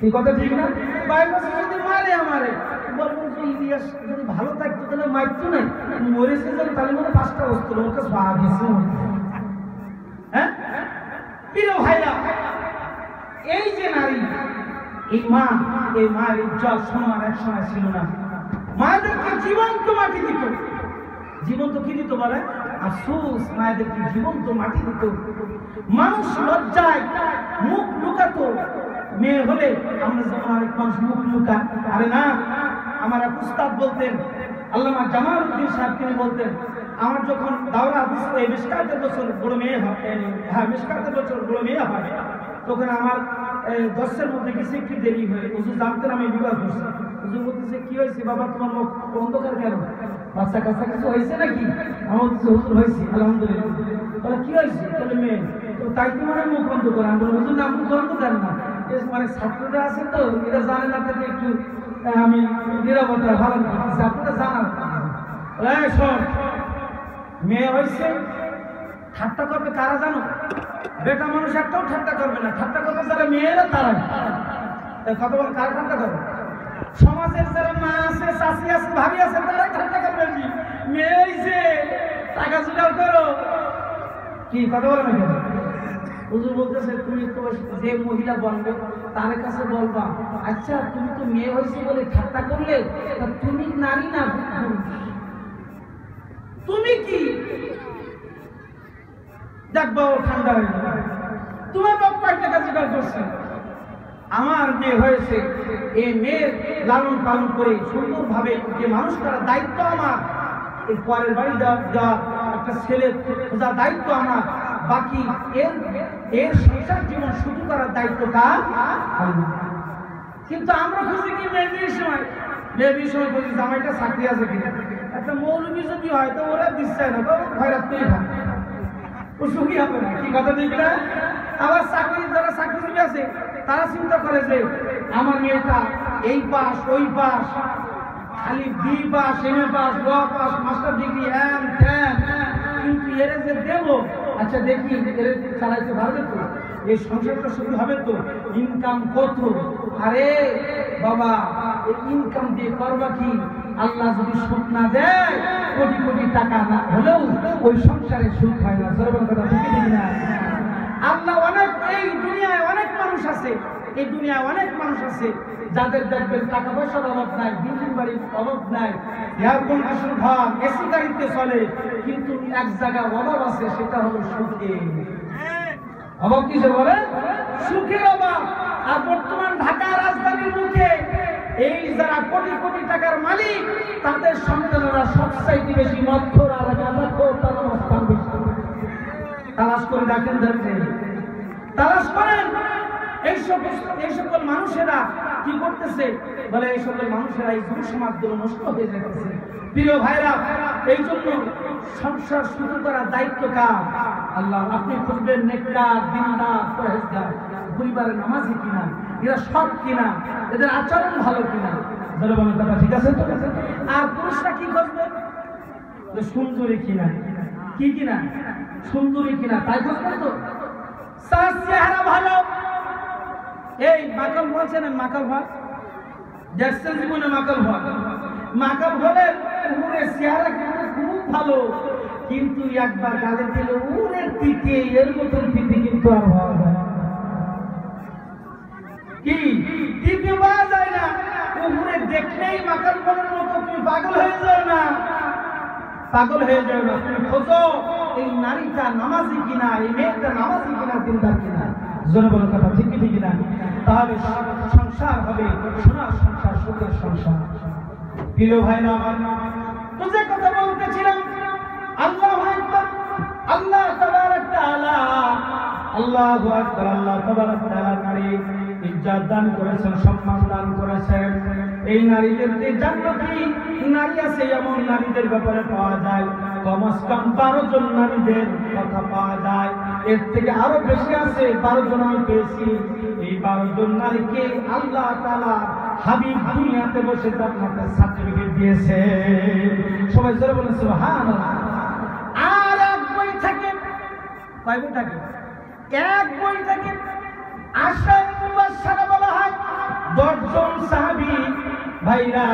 এই কথা ঠিক না? বাইপাসে যদি মারে আমারে বলবো যে ইতিহাস যদি ভালো থাকতো তাহলে মারতো নাই, মরেছে যাবে তাহলে মানে 5টা অস্ত্র ওর কাছে পাওয়া গেছে। হ্যাঁ প্রিয় ভাইরা, এই যে নারী, এই মায়ের ইজ্জত সম্মান এক সময় ছিল না। মায়েদেরকে জীবন্ত মাটি দিত, জীবন্ত কি দিত বলে? আফসোস, মায়েদেরকে জীবন্ত মাটি দিত। মানুষ লজ্জায় মুখ লুকাতো। মেয়ে হলে আমরা যখন অনেক মানুষ মুখ লুকান, আরে না, আমার এক উস্তাদ বলতেন, আল্লামা জামালউদ্দিন সাহেব, তিনি বলতেন আমার যখন দাওরা মিশকাতের বছর বড় মেয়ে হয়, হ্যাঁ মিশকাতের বছর বড় মেয়ে হয়, তখন আমার 10-এর মধ্যে কিছু একটু দেরি হয়ে হুজুর জানতেন আমি বিবাহ করছি। হুজুর বলতেছে কি হয়েছে বাবা, তোমার মুখ অন্ধকার কেন? বাচ্চা কাচ্চা কিছু হয়েছে নাকি? আমার বলতেছে হুজুর হয়েছে আলহামদুলিল্লাহ। বলে কি হয়েছে? বলে মেয়ে। তো তাই তোমার মুখ অন্ধকার? আমি বলি হুজুর না, মুখ অন্ধকার না, মানে ছাত্ররা আছে তো এরা জানে না, তাকে একটু আমি নিরাপত্তা ভালো করতেছি, আপনারা জানান। শোন, মেয়ে হয়েছে, ঠাট্টা করবে কারা জানো? বেটা মানুষ একটাও ঠাট্টা করবে না, ঠাট্টা করবে যারা মেয়েরা, তারা কথা বল। কারা ঠাট্টা করবে? সমাজের যারা মা আছে, চাষি আছে, ভাবি আছে, তারাই ঠাট্টা করবে। মেয়ে হয়েছে, টাকা জোগাড় করো। কি কথা বলে না? হুজুর বলতেছে তুমি তো যে মহিলা বলবে তার কাছে বলবা, আচ্ছা তুমি তো মেয়ে হয়েছে বলে ঠাট্টা করলে, তা তুমি নারী না পুরুষ, তুমি কি? দেখবা ও ঠান্ডা হয়ে যাবে। তোমার বাপ কয়েকটা কাছে করছে, আমার মেয়ে হয়েছে, এই মেয়ের লালন পালন করে সুন্দরভাবে যে মানুষ করার দায়িত্ব আমার, এই পরের বাড়ি দেওয়া একটা ছেলে খোঁজার দায়িত্ব আমার, বাকি এর সংসার জীবন শুরু করার দায়িত্ব কার? কিন্তু আমরা খুঁজি কি মেয়ের সময় খুঁজি জামাইটা চাকরি আছে কিনা, একটা মৌলবী যদি হয় তো ওরা দিচ্ছে না, তো খয়রাত পেয়ে থাকে, ও সুখী হবে না। কি কথা ঠিক না? আবার যারা চাকরিজীবী আছে তারা চিন্তা করে যে আমার মেয়েটা এই পাস ওই পাস, খালি B pass, M A pass, law pass, master degree, কিন্তু এর যে দেব, আচ্ছা দেখি এর চালাইতে পারবে তো, এই সংসারটা শুরু হবে তো, ইনকাম কত? আরে বাবা, এই ইনকাম দিয়ে করবা কি? আল্লাহ যদি সুখ না দেয়, কোটি কোটি টাকা না হলেও ওই সংসারে সুখ হয় না। সর্বন কথা ঠিক না? আল্লাহ এই দুনিয়ায় অনেক মানুষ আছে, এই দুনিয়ায় অনেক মানুষ আছে যাদের দেখবেন টাকা পয়সার অভাব নাই, বিল্ডিং বাড়ির অভাব নাই, এয়ার কন্ডিশন ভাব, এসি গাড়িতে চলে, কিন্তু এক জায়গায় অভাব আছে, সেটা হলো সুখে। অভাব কিসে বলে? সুখের অভাব। আর বর্তমান ঢাকা রাজধানীর মুখে এই যারা কোটি কোটি টাকার মালিক, তাদের সন্তানেরা সবচাইতে বেশি মদখোর আর গাঁজাখোর, তারা অবস্থান বেশি। তালাশ করে দেখেন, তালাশ করেন এই সকল মানুষেরা কি করতেছে, বলে এই সকল মানুষেরা এই যুব সমাজগুলো নষ্ট হয়ে যাচ্ছে। প্রিয় ভাইরা, এই জন্য সংসার শুরু করার দায়িত্ব কার? আল্লাহ। আপনি খুঁজবেন নেককার, দিনদার, পরহেজগার, পরিবারের নামাজি কিনা, এরা সৎ কিনা, এদের আচরণ ভালো কিনা। কথা ঠিক আছে তো? আর পুরুষরা কি করবে? সুন্দরী কিনা, কি কিনা, সুন্দরী কিনা, তাই করবেন তো। চেহারা ভালো, এই মাকাল বলছেন, মাকাল ভাত দেখছেন জীবনে? মাকাল হলে উড়ে চেহারা কিন্তু খুব ভালো, কিন্তু একবার গালে দিলে উড়ে দিতে এর মতন দিতে কিন্তু আর পাওয়া যায় কি? দিতে পাওয়া যায় না। উড়ে দেখলেই মাকাল বলার মতো তুমি পাগল হয়ে যাও না, পাগল হয়ে যাও না। তুমি খোঁজো এই নারীটা নামাজি কিনা, এই মেয়েটা নামাজি কিনা, দিনদার কিনা। জোরে বলো কথা ঠিক ঠিক না? তাহলে সংসার হবে সোনার সংসার, সুখের সংসার। প্রিয় ভাইরা আমার, তো যে কথা বলতেছিলাম, আল্লাহু আকবার, আল্লাহ তাবারক তাআলা, আল্লাহু আকবার, আল্লাহ তাবারক তাআলা নারী ইজ্জত দান করেছেন, সম্মান দান করেছেন। এই নারীদেরকে জান্নাতি নারী আছে, এমন নারীদের ব্যাপারে পাওয়া যায় কমস কম 12 জন নারীদের কথা পাওয়া যায়। এর থেকে আরো বেশি আছে, 12 জন আমি পেয়েছি। এই 12 জন নারীকে আল্লাহ তাআলা হাবিব দুনিয়াতে বসে জান্নাতের সার্টিফিকেট দিয়েছে। সবাই জোরে বলেন সুবহানাল্লাহ। আর এক বই থাকে, কয় বই থাকে? এক বই থাকে আশায়ে মুবাশশারা বলা হয় 10 জন সাহাবী। ভাইরা,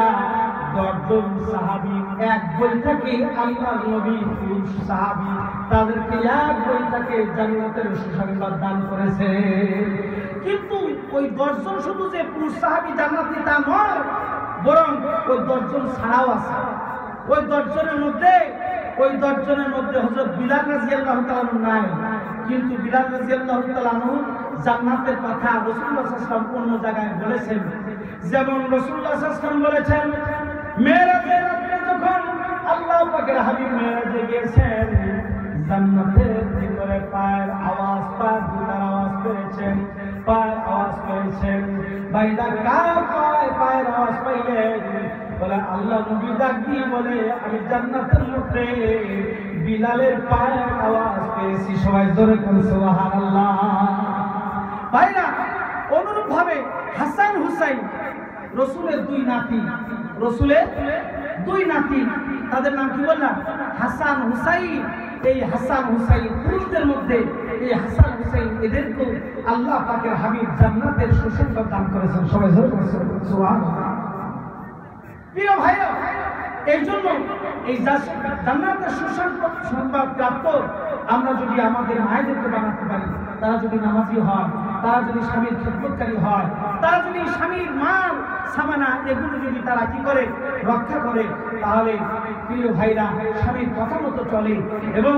10 জন সাহাবী, এক বই থাকে আল্লাহর নবী পুরুষ সাহাবী, তাদেরকে এক বই থাকে জান্নাতের সুসংবাদ দান করেছে। কিন্তু ওই 10 জন শুধু যে পুরুষ সাহাবী জান্নাতি তা নয়, বরং ওই 10 জন ছাড়াও আছে। ওই 10 জনের মধ্যে হযরত বিলাল রাদিয়াল্লাহু তাআলা নাই, কিন্তু বিলাল রাদিয়াল্লাহু তাআলা জান্নাতের কথা রাসূলুল্লাহ সাল্লাল্লাহু আলাইহি ওয়াসাল্লাম অন্য জায়গায় বলেছেন। যেমন রাসূলুল্লাহ সাল্লাল্লাহু আলাইহি ওয়াসাল্লাম বলেছেন, মেরাজের রাতে যখন আল্লাহ পাকের হাবিব মেরাজে গিয়েছেন, জান্নাতের ভিতরে পায়ের আওয়াজ, পায়ের দুটার আওয়াজ পেয়েছেন, পায়ের আওয়াজ পেয়েছেন। ভাইরা, কার পায়ের আওয়াজ পাইলেন? বলে আল্লাহ নবী ডাক দিয়ে বলে, আমি জান্নাতের মধ্যে বিলালের পায়ের আওয়াজ পেয়েছি। সবাই জোরে করে সুবহানাল্লাহ। ভাইরা, অনুরূপ ভাবে হাসান হুসাইন, রাসূলের 2 নাতি, তাদের নাম কি বললাম? হাসান হুসাইন। এই হাসান হুসাইন পুরুষদের মধ্যে, এই হাসান হুসাইন এদেরকে আল্লাহ পাকের হাবিব জান্নাতের সুসংবাদ দান করেছেন। সবাই জোরে করে সুবহানাল্লাহ। প্রিয় ভাইরা, এই জন্য এই জান্নাতের সুসংবাদ প্রাপ্ত আমরা যদি আমাদের মায়েদেরকে বানাতে পারি, তারা যদি নামাজি হয়, তারা যদি স্বামীর খেদমতকারী হয়, তারা যদি স্বামীর মাল সামানা এগুলো যদি তারা কি করে রক্ষা করে, তাহলে প্রিয় ভাইরা স্বামীর কথা মতো চলে এবং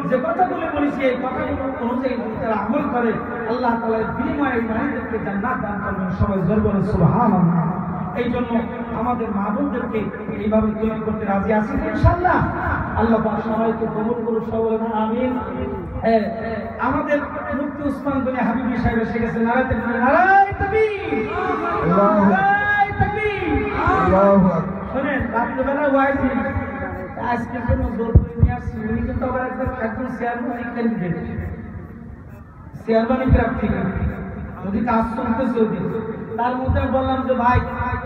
যে কথাগুলো বলেছি এই কথাগুলো অনুযায়ী তারা আমল করে, আল্লাহ তাআলার বিনিময়ে মায়েদেরকে জান্নাত দান করবেন। সবাই জোরে বলেন সুবহানাল্লাহ। এই জন্য আমাদের মা বোনদেরকে এইভাবে তৈরি করতে রাজি আছি ইনশাআল্লাহ। আল্লাহ পাক সবাইকে কবুল করুন, সবাই আমিন। আমাদের মুফতি উসমান গনি হাবিবি সাহেব এসে গেছে। নারায়ে তাকবীর, নারায়ে তাকবীর, নারায়ে তাকবীর, আল্লাহু আকবার। শুনেন, রাত্রিবেলা ওয়াইজ আজকে কোনো জোর করে নিয়ে আসছি, উনি কিন্তু আবার একজন চেয়ারম্যান ক্যান্ডিডেট, চেয়ারম্যান প্রার্থী, যদি কাজ চলতেছে ওদিকে। তার মধ্যে বললাম যে ভাই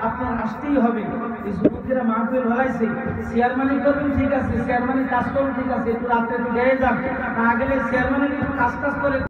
আপনার আসতেই হবে, এই যুবকেরা মাহফিল হলাইছে, চেয়ারম্যানি করবেন ঠিক আছে, চেয়ারম্যানি কাজ করবেন ঠিক আছে, একটু রাত্রে একটু গিয়ে যান, না গেলে চেয়ারম্যানের একটু কাজ করে